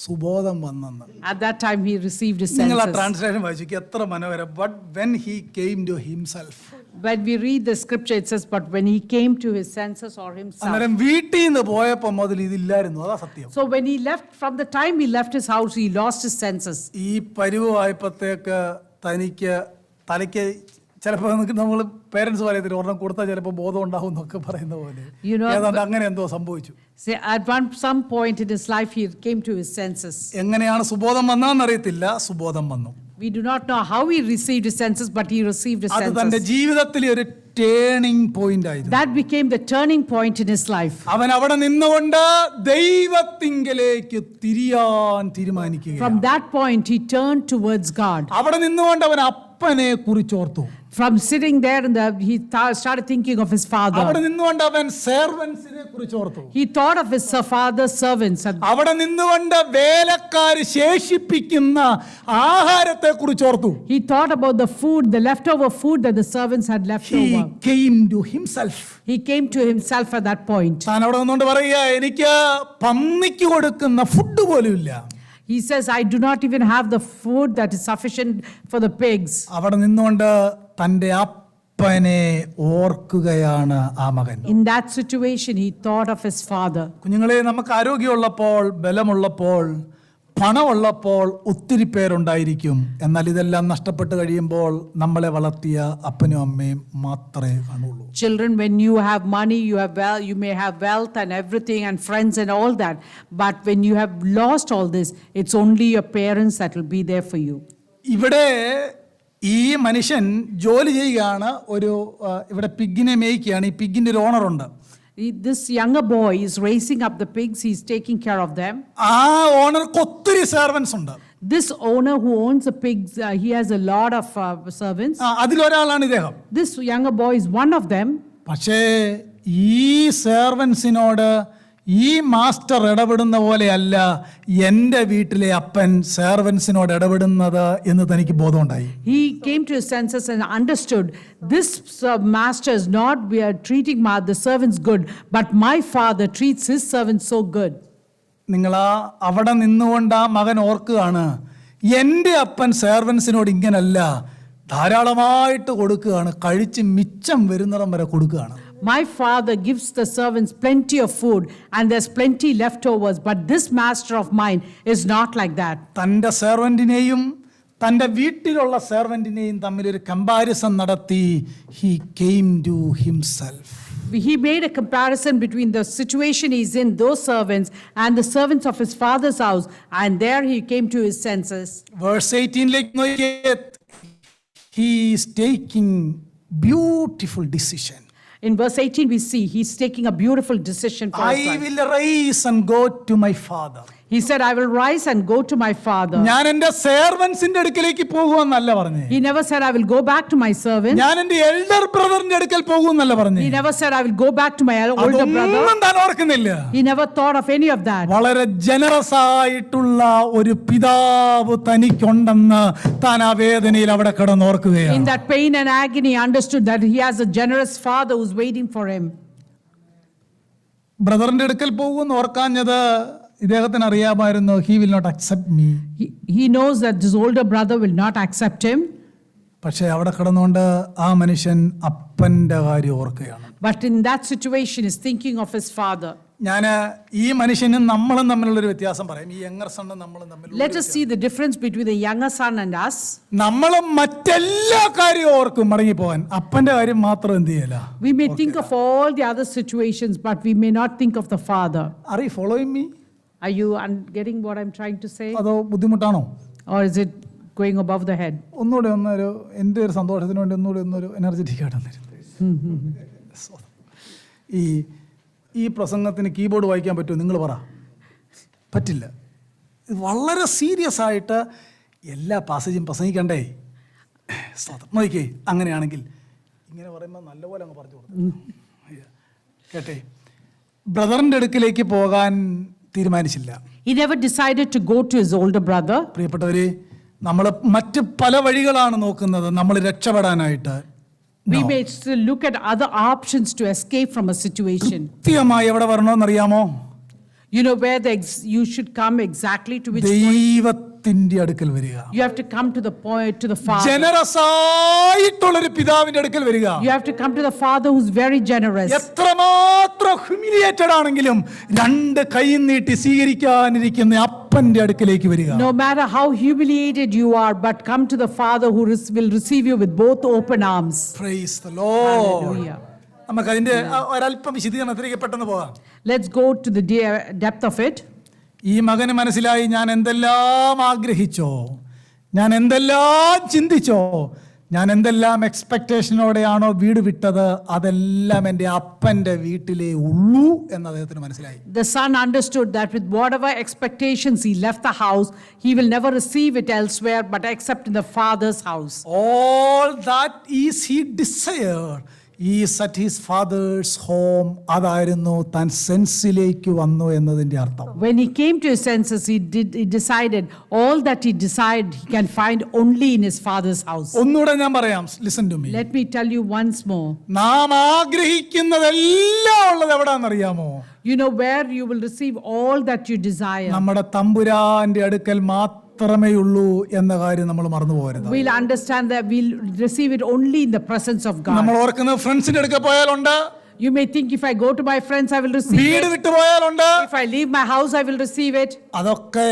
സുബോധം വന്നെന്ന്. At that time he received his നിങ്ങൾ ആ senses. ട്രാൻസ്ലേഷൻ വായിച്ചു, എത്ര മനോഹരം. But when he came to himself. When we read the scripture it says, but when he came to his senses or himself. അന്നേരം വീട്ടിൽ നിന്ന് പോയപ്പോൾ മുതൽ ഇതില്ലായിരുന്നു, അതാ സത്യം. So when he left, from the time he left his house, he lost his senses. ഈ പരുവായപ്പോഴത്തേക്ക് തനിക്ക് തലയ്ക്ക് ചിലപ്പോൾ നമ്മൾ പേരൻസ് പറയത്തില്ല ഒരെണ്ണം കൊടുത്താൽ ചിലപ്പോൾ ബോധം ഉണ്ടാവും എന്നൊക്കെ പറയുന്ന പോലെ ഏതാണ്ട് അങ്ങനെ എന്തോ സംഭവിച്ചു. See, at some point in his life he came to his senses. എങ്ങനെയാണ് സുബോധം വന്നതെന്നറിയത്തില്ല, സുബോധം വന്നു. We do not know how he received his senses, but he received his അത് തന്റെ senses. ജീവിതത്തിലെ ഒരു ടേണിംഗ് പോയിന്റ് ആയിരുന്നു. That became the turning point in his life. അവൻ അവിടെ നിന്നുകൊണ്ട് ദൈവത്തിങ്കലേക്ക് തിരിയാൻ തീരുമാനിക്കുക. From that point he turned towards God. അവിടെ നിന്നുകൊണ്ട് അവൻ അപ്പനെ കുറിച്ചോർത്തു. From sitting there he started thinking of his father. അവിടെ നിന്നുകൊണ്ട് അവൻ സെർവൻസിനെ കുറിച്ചോർത്തു. He thought of his father's servants. അവിടെ നിന്നുകൊണ്ട് വേലക്കാർ ശേഷിപ്പിക്കുന്ന ആഹാരത്തെ കുറിച്ചോർത്തു. He thought about the food, the leftover food that the servants had left He over. came to himself. He came to himself at that point. താൻ അവിടെ നിന്നുകൊണ്ട് പറയുക, എനിക്ക് പന്നിക്ക് കൊടുക്കുന്ന food പോലും ഇല്ല. He says, I do not even have the food that is sufficient for the pigs. അവിടെ നിന്നുകൊണ്ട് തൻ്റെ അപ്പനെ ഓർക്കുകയാണ് ആ മകൻ. In that situation, he thought of his father. കുഞ്ഞുങ്ങളെ, നമുക്ക് ആരോഗ്യമുള്ളപ്പോൾ, ബലമുള്ളപ്പോൾ, പണമുള്ളപ്പോൾ ഒത്തിരി പേരുണ്ടായിരിക്കും. എന്നാൽ ഇതെല്ലാം നഷ്ടപ്പെട്ട് കഴിയുമ്പോൾ നമ്മളെ വളർത്തിയ അപ്പനും അമ്മയും മാത്രമേ കാണുള്ളൂ. Children, when you have money, you may have wealth and everything and friends and all that. But when you have lost all this, it's only your parents that will be there for you. ഇവിടെ ഈ മനുഷ്യൻ ജോലി ചെയ്യുകയാണ്. ഇവിടെ പിഗിനെ മേയ്ക്കുകയാണ്. ഈ പിഗിൻ്റെ ഒരു ഓണറുണ്ട്. This younger boy is raising up the pigs. He's taking care of them. ആ ഓണർക്ക് ഒത്തിരി സെർവൻസ് ഉണ്ട്. This owner who owns the pigs, he has a lot of servants. അതിലൊരാളാണ് ഇദ്ദേഹം. This younger boy is one of them. പക്ഷേ ഈ സെർവൻസിനോട് ഈ master ഇടപെടുന്ന പോലെയല്ല എൻ്റെ വീട്ടിലെ അപ്പൻ സെർവൻസിനോട് ഇടപെടുന്നത് എന്ന് തനിക്ക് ബോധമുണ്ടായി. He came to his senses and understood this master is not treating the servants good, but my father treats his servants so good. നിങ്ങൾ അവിടെ നിന്നുകൊണ്ട് ആ മകൻ ഓർക്കുകയാണ്, എൻ്റെ അപ്പൻ സെർവൻസിനോട് ഇങ്ങനല്ല, ധാരാളമായിട്ട് കൊടുക്കുകയാണ്, കഴിച്ച് മിച്ചം വരുന്നിടം വരെ കൊടുക്കുകയാണ്. My father gives the servants plenty of food and there's plenty leftovers, but this master of mine is not like that. തൻ്റെ സെർവൻറ്റിനെയും തൻ്റെ വീട്ടിലുള്ള സെർവൻറ്റിനെയും തമ്മിലൊരു കമ്പാരിസൺ നടത്തി. He came to himself. He made a comparison between the situation he's in, those servants, and the servants of his father's house, and there he came to his senses. Verse 18 നോക്കിയേ, he is taking beautiful decision. In verse 18 we see he's taking a beautiful decision for his I life. will rise and go to my father. He said, I will rise and go to my father. ഞാൻ എൻ്റെ സെർവൻസിന്റെ അടുക്കലേക്ക് പോകുമെന്നല്ല പറഞ്ഞേ. He never said, I will go back to my servant. ഞാൻ എൻ്റെ elder ബ്രദറിന്റെ അടുക്കൽ പോകുമെന്നല്ല പറഞ്ഞേ. He never said, I will go back to my older brother. അതൊന്നും താൻ ഓർക്കുന്നില്ല. He never thought of any of that. വളരെ ജനറസ് ആയിട്ടുള്ള ഒരു പിതാവ് തനിക്കുണ്ടെന്ന് താൻ ആ വേദനയിൽ അവിടെ കിടന്നോർക്കുകയാണ്. In that pain and agony, he understood that he has a generous father who's waiting for him. ബ്രദറിന്റെ അടുക്കൽ പോകുമെന്ന് ഓർക്കാഞ്ഞത് ഇദ്ദേഹത്തിന് അറിയാമായിരുന്നു. He will not accept me. He knows that this older brother will not accept him. പക്ഷെ അവിടെ കിടന്നുകൊണ്ട് ആ മനുഷ്യൻ അപ്പന്റെ കാര്യം ഓർക്കുകയാണ്. But in that situation, he's thinking of his father. ഞാൻ ഈ മനുഷ്യനും നമ്മളും തമ്മിലുള്ളൊരു വ്യത്യാസം പറയും. ഈ യങ്ങർ സണ്ണും നമ്മളും തമ്മിൽ Let us see the difference between the younger son and us. നമ്മളും മറ്റെല്ലാ കാര്യവും ഓർക്കും മടങ്ങിപ്പോവാൻ, അപ്പന്റെ കാര്യം മാത്രം എന്ത് ചെയ്യല. We may think of all the other situations, but we may not think of the father. Are you following me? Are you getting what I'm trying to say? അതോ ബുദ്ധിമുട്ടാണോ? Or is it going above the head? ഒന്നുകൂടെ ഒന്നൊരു എൻ്റെ ഒരു സന്തോഷത്തിന് വേണ്ടി ഒന്നൊരു energetic ആയിട്ട് ഈ പ്രസംഗത്തിന് കീബോർഡ് വായിക്കാൻ പറ്റുമോ? നിങ്ങൾ പറ. പറ്റില്ല. ഇത് വളരെ സീരിയസ് ആയിട്ട് എല്ലാ പാസേജും പ്രസംഗിക്കണ്ടേ? നോക്കിക്കേ, അങ്ങനെയാണെങ്കിൽ ഇങ്ങനെ പറയുമ്പോൾ നല്ലപോലെ അങ്ങ് പറഞ്ഞു കൊടുത്തു. കേട്ടെ, ബ്രദറിൻ്റെ അടുക്കിലേക്ക് പോകാൻ തീരുമാനിച്ചില്ല. He never decided to go to his older brother. പ്രിയപ്പെട്ടവരെ, നമ്മൾ മറ്റ് പല വഴികളാണ് നോക്കുന്നത് നമ്മൾ രക്ഷപ്പെടാനായിട്ട്. We may still look at other options to escape from a situation. കൃത്യമായി എവിടെ വരണമെന്നറിയാമോ? You know where you should come exactly to which point? ദൈവത്തിന്റെ അടുക്കൽ വരിക. You have to come to the point, to the father. Generous ആയിട്ടുള്ളൊരു പിതാവിന്റെ അടുക്കൽ വരിക. You have to come to the father who's very generous. എത്രമാത്രം humiliated ആണെങ്കിലും രണ്ട് കൈ നീട്ടി സ്വീകരിക്കാനിരിക്കുന്ന അപ്പന്റെ അടുക്കലേക്ക് വരിക. No matter how humiliated you are, but come to the father who will receive you with both open arms. Praise the Lord. Hallelujah. നമുക്ക് അതിന്റെ ഒരല്പം വിശദീകരണത്തിലേക്ക് പെട്ടെന്ന് പോകാം. Let's go to the depth of it. ഈ മകന് മനസ്സിലായി, ഞാൻ എന്തെല്ലാം ആഗ്രഹിച്ചോ, ഞാൻ എന്തെല്ലാം ചിന്തിച്ചോ, ഞാൻ എന്തെല്ലാം എക്സ്പെക്ടേഷനോടെയാണോ വീട് വിട്ടത്, അതെല്ലാം എൻ്റെ അപ്പൻ്റെ വീട്ടിലേ ഉള്ളൂ എന്ന് അദ്ദേഹത്തിന് മനസ്സിലായി. The son understood that with whatever expectations he left the house, he will never receive it elsewhere but except in the father's house. All that is he desired is at his father's home. അതായിരുന്നു താൻ സെൻസിലേക്ക് വന്നു എന്നതിൻ്റെ അർത്ഥം. When he came to his senses, he decided all that he desired he can find only in his father's house. ഒന്നുകൂടെ ഞാൻ പറയാം, listen to me. Let me tell you once more. നാം ആഗ്രഹിക്കുന്നതെല്ലാം ഉള്ളത് എവിടാന്നറിയാമോ? You know where you will receive all that you desire. നമ്മുടെ തമ്പുരാന്റെ അടുക്കൽ മാത്രമേ ഉള്ളൂ എന്ന കാര്യം നമ്മൾ മറന്നു പോകരുത്. We'll understand that we'll receive it only in the presence of God. നമ്മൾ ഓർക്കുന്നത് ഫ്രണ്ട്സിന്റെ അടുക്കൽ പോയാലുണ്ട്. You may think if I go to my friends, I will receive വീട് it. വിട്ടു പോയാലുണ്ട്. If I leave my house, I will receive it. അതൊക്കെ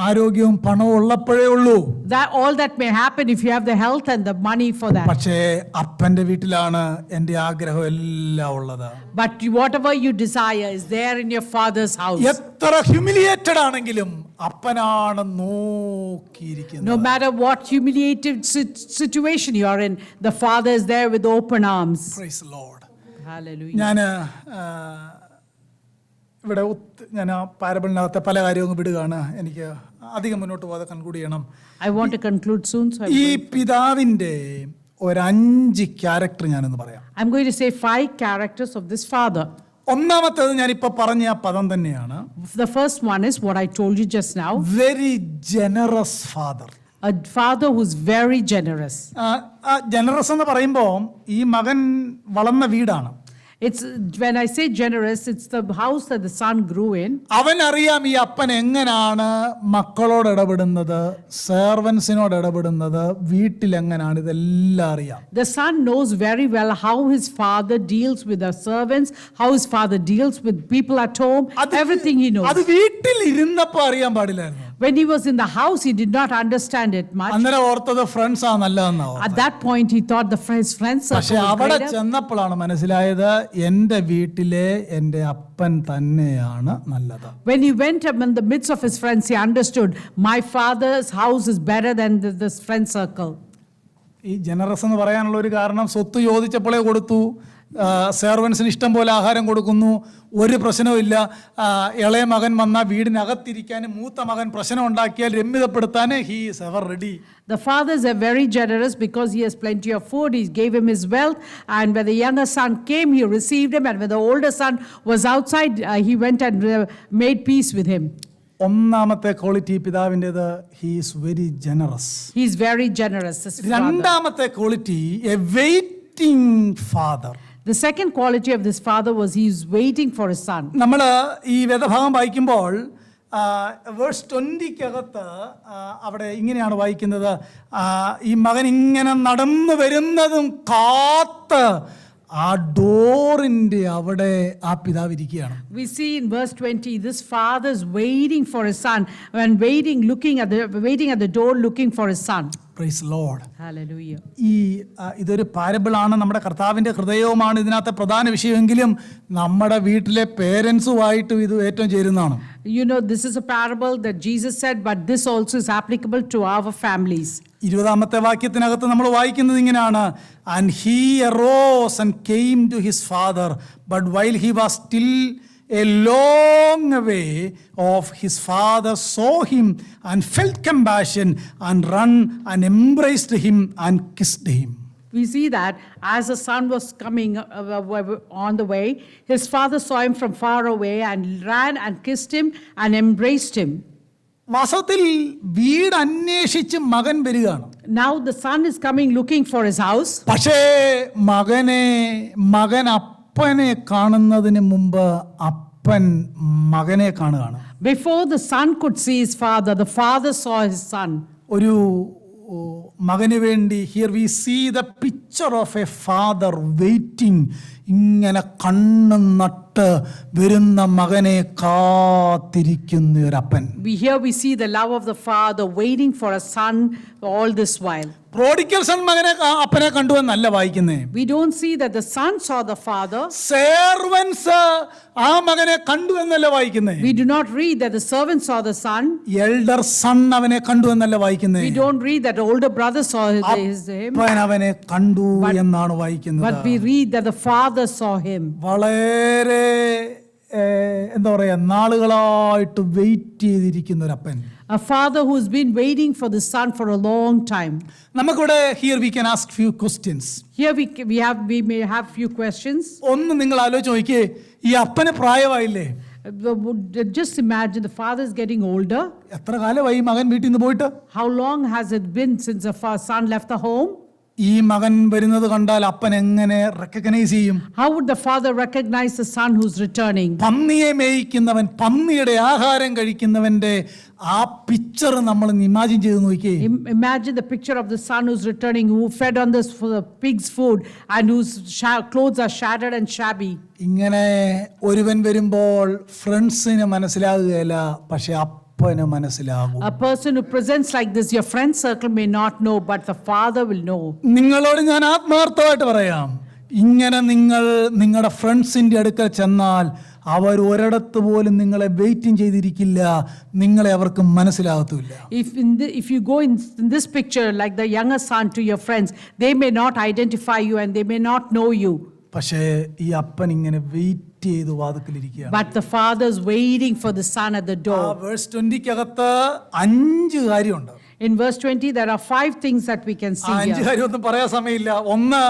ആരോഗ്യവും പണവും ഉള്ളപ്പോഴേ ഉള്ളൂ. That all that may happen if you have the health and the money for that. പക്ഷേ അപ്പന്റെ വീട്ടിലാണ് എൻ്റെ ആഗ്രഹം എല്ലാം ഉള്ളത്. But whatever you desire is there in your father's house. എത്ര ഹ്യൂമിലിയേറ്റഡ് ആണെങ്കിലും അപ്പനാണ് നോക്കിയിരിക്കുന്നത്. No matter what humiliated situation you are in, the father is there with open arms. Praise the Lord. Hallelujah. ഞാൻ ഇവിടെ ഞാൻ ആ പാരബിളിനകത്തെ പല കാര്യവും വിടുകയാണ്. എനിക്ക് അധികം മുന്നോട്ട് പോകാതെ കൺക്ലൂഡ് ചെയ്യണം. I want to conclude soon. So ഈ പിതാവിൻ്റെ ഒരു 5 ക്യാരക്ടർ ഞാനെന്ന് പറയാം. I'm going to say 5 characters of this father. ഒന്നാമത്തേത് ഞാനിപ്പോൾ പറഞ്ഞ ആ പദം തന്നെയാണ്. The first one is what I told you just now. Very generous father. A father who's very generous. Generous എന്ന് പറയുമ്പോൾ ഈ മകൻ വളർന്ന വീടാണ്. It's when I say generous, it's the house that the son grew in. അവൻ അറിയാം ഈ അപ്പൻ എങ്ങനെയാണ് മക്കളോട് ഇടപെടുന്നത്, സെർവൻസിനോട് ഇടപെടുന്നത്, വീട്ടിൽ എങ്ങനെയാണ്, ഇതെല്ലാം അറിയാം. The son knows very well how his father deals with the servants, how his father deals with people at home, everything he knows. അത് വീട്ടിൽ ഇരുന്നപ്പോൾ അറിയാൻ പാടില്ലായിരുന്നു. When he was in the house, he did not understand it much. അന്നേരം ഓർത്തത് friends ആ നല്ലതെന്നാ. At that point, he thought the friends പക്ഷെ അവിടെ ചെന്നപ്പോഴാണ് മനസ്സിലായത് എൻ്റെ വീട്ടിലെ എൻ്റെ അപ്പൻ തന്നെയാണ് നല്ലത്. When he went up in the midst of his friends, he understood my father's house is better than this friend circle. ഈ ജനറസ് എന്ന് പറയാനുള്ള ഒരു കാരണം സ്വത്ത് ചോദിച്ചപ്പോഴേ കൊടുത്തു, സെർവൻസിന് ഇഷ്ടം പോലെ ആഹാരം കൊടുക്കുന്നു, ഒരു പ്രശ്നവുമില്ല. ഇളയ മകൻ വന്നാൽ വീടിനകത്തിരിക്കാൻ, മൂത്ത മകൻ പ്രശ്നം ഉണ്ടാക്കിയാൽ രമ്യതപ്പെടുത്താൻ he is ever ready. The fathers are very generous because he has plenty of food. He gave him his wealth. And when the younger son came, he received him. And when the older son was outside, he went and made peace with him. ഒന്നാമത്തെ quality പിതാവിൻ്റെത്, he is very generous. He is very generous. This father. രണ്ടാമത്തെ quality, a waiting father. The second quality of this father was he is waiting for his son. നമ്മൾ ഈ വേദഭാഗം വായിക്കുമ്പോൾ verse 20-ക്കകത്ത് അവിടെ ഇങ്ങനെയാണ് വായിക്കുന്നത്, ഈ മകൻ ഇങ്ങനെ നടന്നു വരുന്നതും കാത്ത് ആ ഡോറിൻ്റെ അവിടെ ആ പിതാവ് ഇരിക്കുകയാണ്. We see in verse 20, this father is waiting for his son, and waiting at the door looking for his son. Praise the Lord. Hallelujah. ഇതൊരു പാരബിളാണ്, നമ്മുടെ കർത്താവിൻ്റെ ഹൃദയവുമാണ് ഇതിനകത്തെ പ്രധാന വിഷയമെങ്കിലും നമ്മുടെ വീട്ടിലെ പേരൻസുമായിട്ടും ഇത് ഏറ്റവും ചേരുന്നതാണ്. You know, this is a parable that Jesus said, but this also is applicable to our families. 20-ാമത്തെ വാക്യത്തിനകത്ത് നമ്മൾ വായിക്കുന്നത് ഇങ്ങനെയാണ്, and he arose and came to his father, but while he was still a long way off, his father saw him and felt compassion and ran and embraced him and kissed him. We see that as the son was coming on the way, his father saw him from far away and ran and kissed him and embraced him. വാസ്തവത്തിൽ വീട് അന്വേഷിച്ച് മകൻ വരികയാണ്. Now the son is coming looking for his house. പക്ഷേ മകൻ അപ്പനെ കാണുന്നതിന് മുമ്പ് അപ്പൻ മകനെ കാണുകയാണ്. Before the son could see his father, the father saw his son. ഒരു മകന് വേണ്ടി, here we see the picture of a father waiting, ഇങ്ങനെ കണ്ണ് നട്ട് വരുന്ന മകനെ കാത്തിരിക്കുന്ന ഒരു അപ്പൻ. Here we see the love of the father waiting for a son all this while. Prodigal sun അപ്പനെ കണ്ടു എന്നല്ല വായിക്കുന്നേ. We don't see that the son saw the father. Servants ആ മകനെ കണ്ടു എന്നല്ല വായിക്കുന്നേ. We do not read that the servant saw the son. Elder son അവനെ കണ്ടു എന്നല്ല വായിക്കുന്നേ. We don't read that the older brother saw him. അപ്പൻ അവനെ കണ്ടു എന്നാണ് വായിക്കുന്നത്. But we read that the father saw him. വളരെ എന്താ പറയാ, നാളുകളായിട്ട് വെയിറ്റ് ചെയ്തിരിക്കുന്ന ഒരു അപ്പൻ. A father who's been waiting for the son for a long time. നമുക്കിവിടെ here we can ask few questions. Here we may have few questions. ഒന്ന് നിങ്ങൾ ആലോചിച്ച് നോക്കിയേ, ഈ അപ്പന് പ്രായമായില്ലേ? Just imagine the father is getting older. എത്ര കാലമായി മകൻ വീട്ടിൽ നിന്ന് പോയിട്ട്? How long has it been since the son left the home? ഈ മകൻ വരുന്നത് കണ്ടാൽ അപ്പൻ എങ്ങനെ റെക്കഗ്നൈസ് ചെയ്യും? How would the father recognize the son who's returning? പന്നിയെ മേയ്ക്കുന്നവൻ, പന്നിയുടെ ആഹാരം കഴിക്കുന്നവന്റെ ആ പിക്ചർ നമ്മൾ ഇമാജിൻ ചെയ്ത് നോക്കിയേ. Imagine the picture of the son who's returning, who fed on this for the pig's food and whose clothes are shattered and shabby. ഇങ്ങനെ ഒരുവൻ വരുമ്പോൾ ഫ്രണ്ട്സിന് മനസ്സിലാകുകയില്ല, പക്ഷെ അപ്പന് മനസ്സിലാകും. A person who presents like this, your friend circle may not know, but the father will know. നിങ്ങളോട് ഞാൻ ആത്മാർത്ഥമായിട്ട് പറയാം, ഇങ്ങനെ നിങ്ങളുടെ ഫ്രണ്ട്സിൻ്റെ അടുക്കൽ ചെന്നാൽ അവർ ഒരിടത്ത് പോലും നിങ്ങളെ വെയിറ്റിംഗ് ചെയ്തിരിക്കില്ല, നിങ്ങളെ അവർക്ക് മനസ്സിലാകത്തുമില്ല. If you go in this picture like the younger son to your friends, they may not identify you and they may not know you. പക്ഷേ ഈ അപ്പൻ ഇങ്ങനെ വെയിറ്റ് ചെയ്ത് വാതിക്കലിരിക്കുകയാണ്. But the father is waiting for the son at the door. Verse 20-ക്കകത്ത് 5 കാര്യമുണ്ട്. In verse 20 there are 5 things that we can see 5 here. കാര്യമൊന്നും പറയാൻ സമയമില്ല. ഒന്ന്,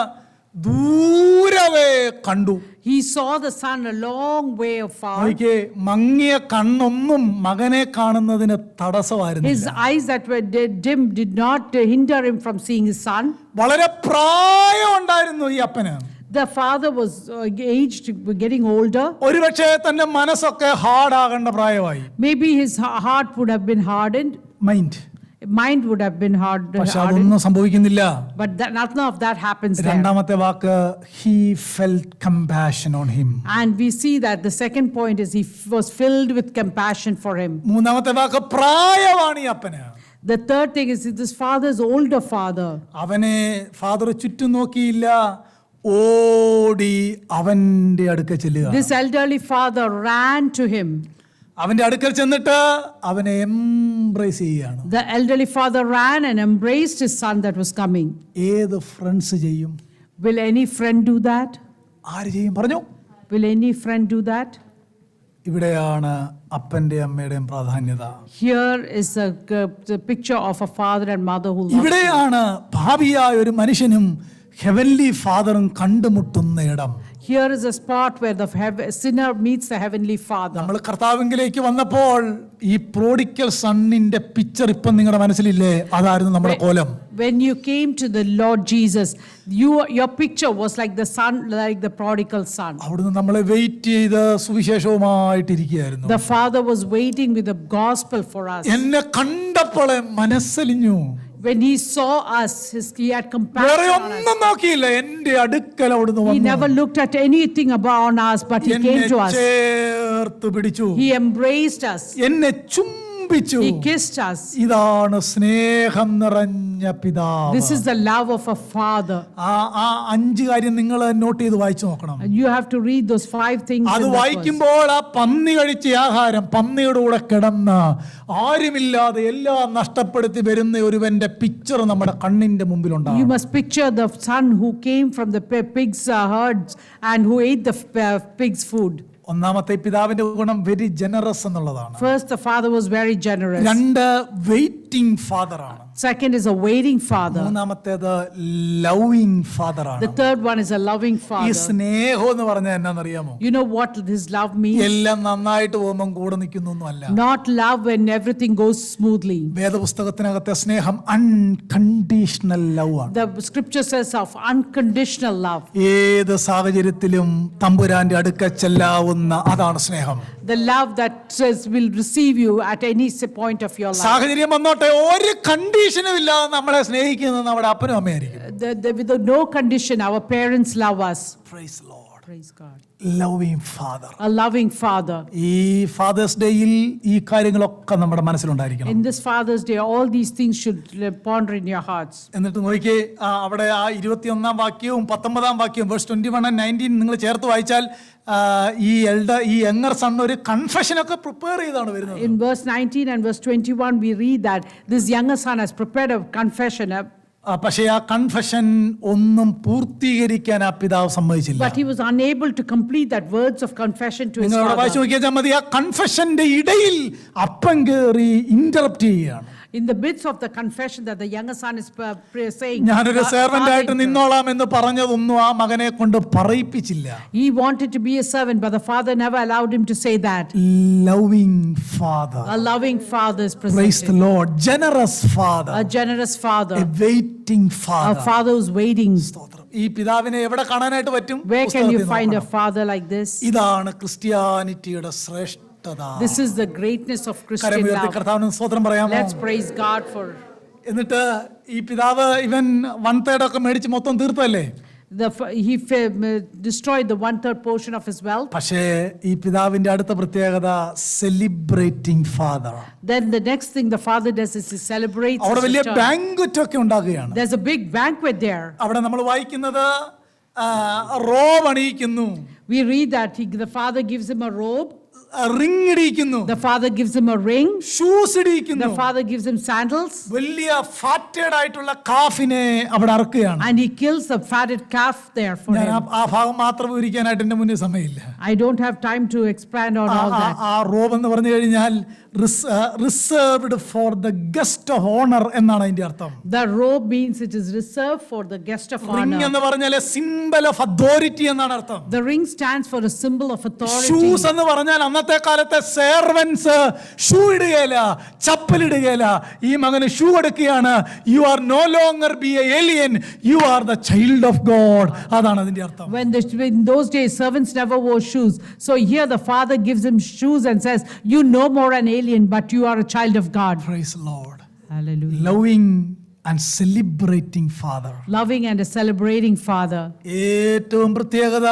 ദൂരവേ കണ്ടു. He saw the son a long way afar. നോക്കിയേ, മങ്ങിയ കണ്ണൊന്നും മകനെ കാണുന്നതിന് തടസ്സമായിരുന്നില്ല. His eyes that were dim did not hinder him from seeing his son. വളരെ പ്രായം ഉണ്ടായിരുന്നു ഈ അപ്പന്. The father was aged, getting older. ഒരുപക്ഷെ തന്റെ മനസ്സൊക്കെ ഹാർഡാകേണ്ട പ്രായമായി. Maybe his heart would have been hardened. Mind would have been പക്ഷെ hardened. അതൊന്നും സംഭവിക്കുന്നില്ല. But nothing of that happens there. രണ്ടാമത്തെ വാക്ക്, he felt compassion on him. And we see that the second point is he was filled with compassion for him. മൂന്നാമത്തെ വാക്ക്, പ്രായമാണ് ഈ അപ്പന്. The third thing is this father's older father. അവനെ father ചുറ്റും നോക്കിയില്ല, ഓടി അവന്റെ അടുക്കൽ ചെല്ലുക. This elderly father ran to him. അവന്റെ അടുക്കൽ ചെന്നിട്ട് അവനെ എംബ്രേസ് ചെയ്യുകയാണ്. The elderly father ran and embraced his son that was coming. ഏത് ഫ്രണ്ട്സ് ചെയ്യും? Will any friend do that? ആര് ചെയ്യും പറഞ്ഞു? Will any friend do that? ഇവിടെയാണ് അപ്പൻ്റെ അമ്മയുടെയും പ്രാധാന്യത. Here is the picture of a father and mother who love. ഇവിടെയാണ് ഭാവിയായ ഒരു മനുഷ്യനും ഹെവൻലി ഫാദറും കണ്ടുമുട്ടുന്ന ഇടം. Here is a spot where the sinner meets the heavenly Father. നമ്മൾ കർത്താവിലേക്ക് വന്നപ്പോൾ ഈ പ്രോഡിക്കൽ സണ്ണിന്റെ പിക്ചർ ഇപ്പം നിങ്ങളുടെ മനസ്സിലില്ലേ? അതായിരുന്നു നമ്മുടെ കോലം. When you came to the Lord Jesus, your picture was like the son, like the prodigal son. അവിടുന്ന് നമ്മളെ വെയിറ്റ് ചെയ്ത് സുവിശേഷവുമായിട്ടിരിക്കുകയായിരുന്നു. The Father was waiting with the gospel for us. എന്നെ കണ്ടപ്പോൾ മനസ്സലിഞ്ഞു. When he saw us, he had compassion വേറെ on us. ഒന്നും നോക്കിയില്ല, എന്റെ അടുക്കൽ അവിടുന്ന് He വന്നു. never looked at anything about us, but he എന്നെ came to us. ചേർത്ത് പിടിച്ചു, He embraced us. എന്നെ ചുംബിച്ചു. He kissed us. ഇതാണ് സ്നേഹം നിറഞ്ഞ പിതാവ്. This is the love of a father. ആ 5 കാര്യം നിങ്ങൾ നോട്ട് ചെയ്ത് വായിച്ചു നോക്കണം. And you have to read those 5 things. അത് in that verse. വായിക്കുമ്പോൾ ആ പന്നി കഴിച്ച ആഹാരം, പന്നിയുടെ കൂടെ കിടന്ന് ആരുമില്ലാതെ എല്ലാം നഷ്ടപ്പെടുത്തി വരുന്ന ഒരുവന്റെ പിക്ചർ നമ്മുടെ കണ്ണിന്റെ മുമ്പിലുണ്ടാകും. You must picture the son who came from the pigs' herds and who ate the pigs' food. ഒന്നാമത്തെ പിതാവിന്റെ ഗുണം വെരി ജനറസ് എന്നുള്ളതാണ്. First, the father was very generous. 2 waiting father ആണ്. Second is a waiting father. മൂന്നാമത്തേത് loving father ആണ്. The third one is a loving ഈ father. സ്നേഹം എന്ന് പറഞ്ഞാൽ എന്നാണെന്നറിയാമോ? You know what his love means? എല്ലാം നന്നായിട്ട് പോകുമ്പോൾ കൂടെ നിൽക്കുന്നൊന്നുമല്ല. Not love when everything goes smoothly. വേദപുസ്തകത്തിനകത്തെ സ്നേഹം അൺകണ്ടീഷണൽ ലവ് ആണ്. The scripture says of unconditional love. ഏത് സാഹചര്യത്തിലും തമ്പുരാന്റെ അടുക്കൽ ചെല്ലാവുന്ന അതാണ് സ്നേഹം. The love that says will receive you at any point of your life. സാഹചര്യം വന്നോട്ടെ, ഒരു കണ്ടീഷനും ഇല്ലാതെ നമ്മളെ സ്നേഹിക്കുന്നത് നമ്മുടെ അപ്പനും അമ്മയായിരിക്കും. With no condition, our parents love us. Praise the Lord. Praise God. Loving father. A loving father. ഈ ഫാദേഴ്സ് ഡേയിൽ ഈ കാര്യങ്ങളൊക്കെ നമ്മുടെ മനസ്സിലുണ്ടായിരിക്കണം. In this Father's Day, all these things should ponder in your hearts. എന്നിട്ട് നോക്കിയേ, അവിടെ ആ 21-ാം വാക്യവും 19-ാം വാക്യവും വേഴ്സ് 21 and 19 നിങ്ങൾ ചേർത്ത് വായിച്ചാൽ ഈ യങ്ങർ സൺ ഒരു കൺഫെഷനൊക്കെ പ്രിപ്പയർ ചെയ്താണ് വരുന്നത്. In verse 19 and verse 21, we read that this younger son has prepared a confession. പക്ഷേ ആ കൺഫെഷൻ ഒന്നും പൂർത്തീകരിക്കാൻ ആ പിതാവ് സമ്മതിച്ചില്ല. But he was unable to complete that words of confession to his നിങ്ങൾ അവിടെ വായിച്ചു father. നോക്കിയാൽ മതി, ആ കൺഫെഷന്റെ ഇടയിൽ അപ്പൻ കയറി ഇന്ററപ്റ്റ് ചെയ്യുകയാണ്. In the midst of the confession that the younger son is saying, ഞാനൊരു സെർവന്റ് ആയിട്ട് Father, നിന്നോളാം എന്ന് പറഞ്ഞതൊന്നും ആ മകനെ കൊണ്ട് പറയിപ്പിച്ചില്ല. he wanted to be a servant, but the father never allowed him to say that. Loving father. A loving father is Praise the presented. Lord. Generous father. A generous father. A waiting A father. father who's waiting. സ്തോത്രം. ഈ പിതാവിനെ എവിടെ കാണാനായിട്ട് പറ്റും? Where can you പുസ്തകത്തിൽ find a നോക്കണം. father like this? ഇതാണ് ക്രിസ്ത്യാനിറ്റിയുടെ ശ്രേഷ്ഠത. This is the greatness of Christian കരമുയർത്തി love. കർത്താവിന് സ്തോത്രം പറയാമോ? Let's praise God for. എന്നിട്ട് ഈ പിതാവ് ഇവൻ 1/3 ഒക്കെ മേടിച്ച് മൊത്തം തീർത്തല്ലേ? He destroyed the 1/3 portion of his wealth. പക്ഷേ ഈ പിതാവിന്റെ അടുത്ത പ്രത്യേകത celebrating father. Then the next thing the father does is he celebrates അവിടെ his വലിയ return. ബാങ്ക്വറ്റ് ഒക്കെ ഉണ്ടാകുകയാണ്. There's a big banquet there. അവിടെ നമ്മൾ വായിക്കുന്നത് റോബ് അണിയിക്കുന്നു, We read that the father gives him a robe, ring ഇടിയിക്കുന്നു, the father gives him a ring, shoes ഇടിയിക്കുന്നു, the father gives him sandals, വലിയ ഫാറ്റഡ് ആയിട്ടുള്ള കാഫിനെ അവിടെ അറക്കുകയാണ്. and he kills the fatted calf there for ഞാൻ him. ആ ഭാഗം മാത്രം വിവരിക്കാനായിട്ട് എന്റെ മുന്നിൽ സമയമില്ല. I don't have time to expand on all that. ആ റോബ് എന്ന് പറഞ്ഞു കഴിഞ്ഞാൽ reserved for the guest of owner എന്നാണ് അതിന്റെ അർത്ഥം. The robe means it is reserved for the guest of ring honor. എന്ന് പറഞ്ഞാൽ സിംബൽ ഓഫ് അതോറിറ്റി എന്നാണ് അർത്ഥം. The ring stands for a symbol of authority. Shoes എന്ന് പറഞ്ഞാൽ അന്നത്തെ കാലത്തെ സെർവൻസ് ഷൂ ഇടുകയില്ല, ചപ്പലിടുകയില്ല. ഈ മകന് ഷൂ എടുക്കുകയാണ്. You are no longer be a alien, you are the child of God. അതാണ് അതിന്റെ അർത്ഥം. In those days, servants never wore shoes. So here the father gives him shoes and says, you no more an alien, but you are a child of God. Praise the Lord. Hallelujah. Loving and celebrating father. Loving and a celebrating father. ഏറ്റവും പ്രത്യേകത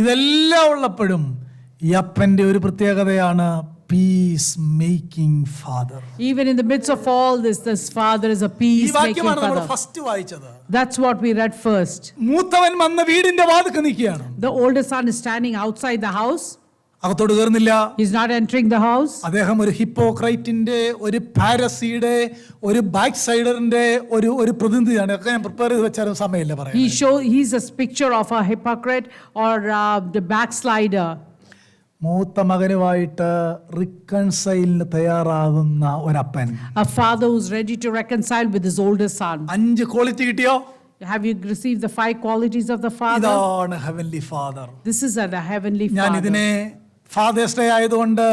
ഇതെല്ലാം ഉള്ളപ്പോഴും ഈ അപ്പന്റെ ഒരു പ്രത്യേകതയാണ് peace making father. Even in the midst of all this father is a ഈ peacemaking വാക്യമാണ് നമ്മൾ father. ഫസ്റ്റ് വായിച്ചത്. That's what we read first. മൂത്തവൻ വന്ന് വീടിന്റെ വാതിൽക്ക് നിൽക്കുകയാണ്. The older son is standing outside the house. അകത്തോട്ട് കയറുന്നില്ല. He's not entering the house. അദ്ദേഹം ഒരു ഹിപ്പോക്രൈറ്റിന്റെ, ഒരു പാരസിയുടെ, ഒരു ബാക്ക് സൈഡറിന്റെ ഒരു പ്രതിനിധിയാണ്. ഒക്കെ ഞാൻ പ്രിപ്പയർ ചെയ്ത് വെച്ചാലും സമയമില്ല പറയാൻ. He's a picture of a hypocrite or the backslider. മൂത്ത മകനുമായിട്ട് റിക്കൺസൈലിന് തയ്യാറാകുന്ന ഒരപ്പൻ. A father who's ready to reconcile with his older son. 5 quality കിട്ടിയോ? Have you received the 5 qualities of the Father? ഇതാണ് heavenly father. This is the heavenly ഞാൻ Father. ഇതിനെ fathers day ആയതുകൊണ്ട്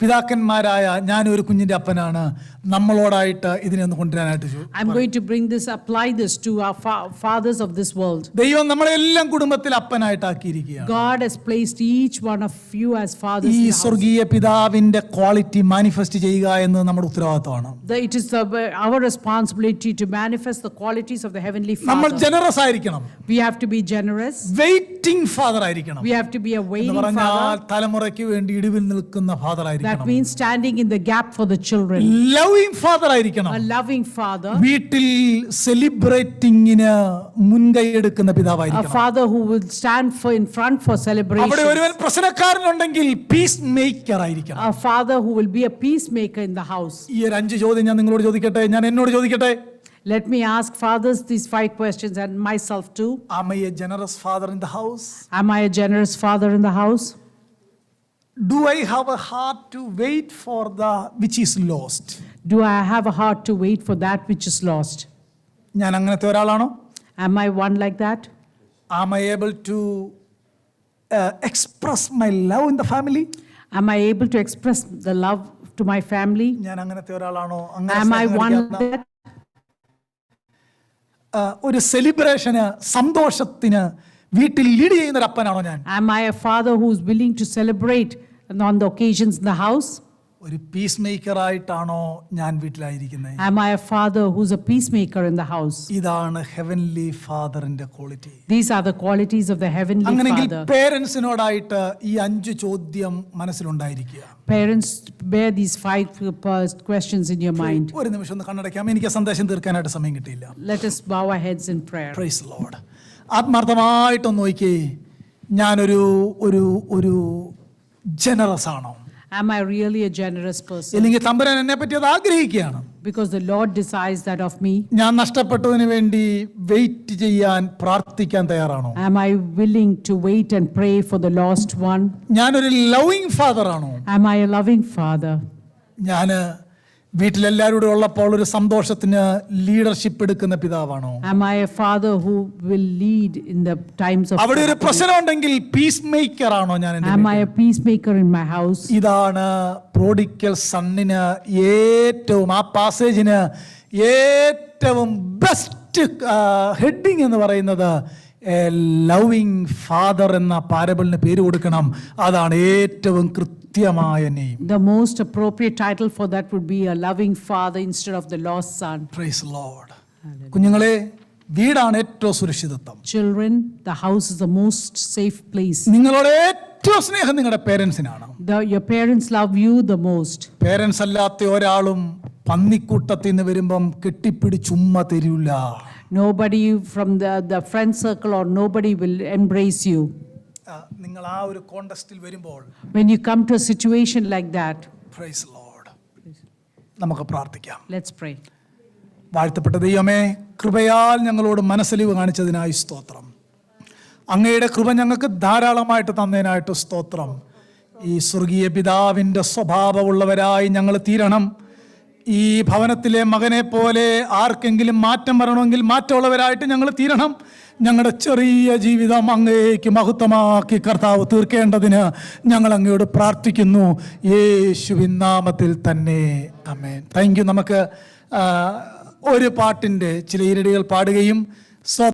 പിതാക്കന്മാരായ ഞാനൊരു കുഞ്ഞിന്റെ അപ്പനാണ്, നമ്മളോടായിട്ട് ഇതിനെ ഒന്ന് കൊണ്ടുവരാനായിട്ട് I'm going to apply this to our fathers of this world. ദൈവം നമ്മളെല്ലാം കുടുംബത്തിൽ അപ്പനായിട്ടാക്കിയിരിക്കുകയാണ്. God has placed each one of you as fathers ഈ in the house. സ്വർഗീയ പിതാവിന്റെ ക്വാളിറ്റി മാനിഫെസ്റ്റ് ചെയ്യുക എന്നത് നമ്മുടെ ഉത്തരവാദിത്വമാണ്. It is our responsibility to manifest the qualities of the heavenly നമ്മൾ Father. ജനറസ് ആയിരിക്കണം. We have to be generous. Waiting father ആയിരിക്കണം. We have to be a എന്ന് waiting പറഞ്ഞാൽ father. തലമുറയ്ക്ക് വേണ്ടി ഇടിവിൽ നിൽക്കുന്ന ഫാദർ ആയിരിക്കണം. That means standing in the gap for the children. Loving father ആയിരിക്കണം. A loving father. വീട്ടിൽ സെലിബ്രേറ്റിംഗിന് മുൻകൈ എടുക്കുന്ന A പിതാവായിരിക്കണം. father who will stand in front for അവിടെ celebration. ഒരുവൻ പ്രശ്നക്കാരനുണ്ടെങ്കിൽ പീസ് മേക്കർ ആയിരിക്കണം. A father who will be a peacemaker in the house. ഈ ഒരു 5 ചോദ്യം ഞാൻ നിങ്ങളോട് ചോദിക്കട്ടെ, ഞാൻ എന്നോട് ചോദിക്കട്ടെ. Let me ask fathers these 5 questions and myself too. Am I a generous father in the house? Am I a generous father in the house? Do I have a heart to wait for the which is lost? Do I have a heart to wait for that which is lost? ഞാൻ അങ്ങനത്തെ ഒരാളാണോ? Am I one like that? Am I able to express my love in the family? Am I able to express the love to my family? ഞാൻ അങ്ങനത്തെ ഒരാളാണോ? Am I one like that? ഒരു സെലിബ്രേഷന്, സന്തോഷത്തിന് വീട്ടിൽ lead ചെയ്യുന്ന ഒരു അപ്പനാണോ ഞാൻ? Am I a father who's willing to celebrate on the occasions in the house? ഒരു piece maker ആയിട്ടാണോ ഞാൻ വീട്ടിലായിരിക്കുന്നത്? Am I a father who's a peacemaker in the house? ഇതാണ് ഹെവൻലി ഫാദറിന്റെ ക്വാളിറ്റി. These are the qualities of the heavenly അങ്ങനെങ്കിൽ Father. പേരൻസിനോടായിട്ട് ഈ 5 ചോദ്യം മനസ്സിലുണ്ടായിരിക്കുക. Parents, bear these 5 questions in your mind. ഒരു നിമിഷം ഒന്ന് കണ്ണടയ്ക്കാം. എനിക്ക് സന്ദേശം തീർക്കാനായിട്ട് സമയം കിട്ടിയില്ല. Let us bow our heads in prayer. Praise Lord. ആത്മാർത്ഥമായിട്ടൊന്ന് നോക്കിയേ, ഞാനൊരു ഒരു ഒരു ജനറസ് ആണോ? Am I really a generous person? അല്ലെങ്കിൽ തമ്പുരാൻ എന്നെ പറ്റി അത് ആഗ്രഹിക്കുകയാണ്. Because the Lord desires that of me. ഞാൻ നഷ്ടപ്പെട്ടതിന് വേണ്ടി വെയിറ്റ് ചെയ്യാൻ, പ്രാർത്ഥിക്കാൻ തയ്യാറാണോ? Am I willing to wait and pray for the lost one? ഞാനൊരു ലവിംഗ് ഫാദർ ആണോ? Am I a loving father? ഞാൻ വീട്ടിലെല്ലാവരും ഉള്ളപ്പോൾ ഒരു സന്തോഷത്തിന് ലീഡർഷിപ്പ് എടുക്കുന്ന പിതാവാണോ? Am I a father who will lead in the times of അവിടെ ഒരു പ്രശ്നം ഉണ്ടെങ്കിൽ പീസ് മേക്കർ ആണോ ഞാൻ? Am I a peacemaker in my house? ഇതാണ് പ്രോഡിക്കൽ സണ്ണിന് ഏറ്റവും, ആ പാസേജിന് ഏറ്റവും ബെസ്റ്റ് ഹെഡിങ് എന്ന് പറയുന്നത് ലവിംഗ് ഫാദർ എന്ന പാരബിളിന് പേര് കൊടുക്കണം. അതാണ് ഏറ്റവും കൃത്യമായ name. The most appropriate title for that would be a loving father instead of the lost son. Praise Lord. കുഞ്ഞുങ്ങളെ, വീടാണ് ഏറ്റവും സുരക്ഷിതത്വം. Children, the house is the most safe place. നിങ്ങളോട് ഏറ്റവും സ്നേഹം നിങ്ങളുടെ പേരൻസിനാണ്. Your parents love you the most. Parents അല്ലാത്ത ഒരാളും പന്നിക്കൂട്ടത്തിൽ നിന്ന് വരുമ്പം കെട്ടിപ്പിടിച്ചുമ്മ തരൂല. Nobody from the friend circle or nobody will embrace you. നിങ്ങൾ ആ ഒരു കോണ്ടക്സ്റ്റിൽ വരുമ്പോൾ, When you come to a situation like that, praise Lord, നമുക്ക് പ്രാർത്ഥിക്കാം. let's pray. വാഴ്ത്തപ്പെട്ട ദൈവമേ, കൃപയാൽ ഞങ്ങളോട് മനസ്സലിവ് കാണിച്ചതിനായി സ്തോത്രം. അങ്ങയുടെ കൃപ ഞങ്ങൾക്ക് ധാരാളമായിട്ട് തന്നതിനായിട്ട് സ്തോത്രം. ഈ സ്വർഗീയ പിതാവിൻ്റെ സ്വഭാവമുള്ളവരായി ഞങ്ങൾ തീരണം. ഈ ഭവനത്തിലെ മകനെ പോലെ ആർക്കെങ്കിലും മാറ്റം വരണമെങ്കിൽ മാറ്റമുള്ളവരായിട്ട് ഞങ്ങൾ തീരണം. ഞങ്ങളുടെ ചെറിയ ജീവിതം അങ്ങേക്ക് മഹത്വമാക്കി കർത്താവ് തീർക്കേണ്ടതിന് ഞങ്ങൾ അങ്ങയോട് പ്രാർത്ഥിക്കുന്നു, യേശുവിൻ നാമത്തിൽ തന്നെ, ആമേൻ. Thank you. നമുക്ക് ഒരു പാട്ടിൻ്റെ ചില ഈരടികൾ പാടുകയും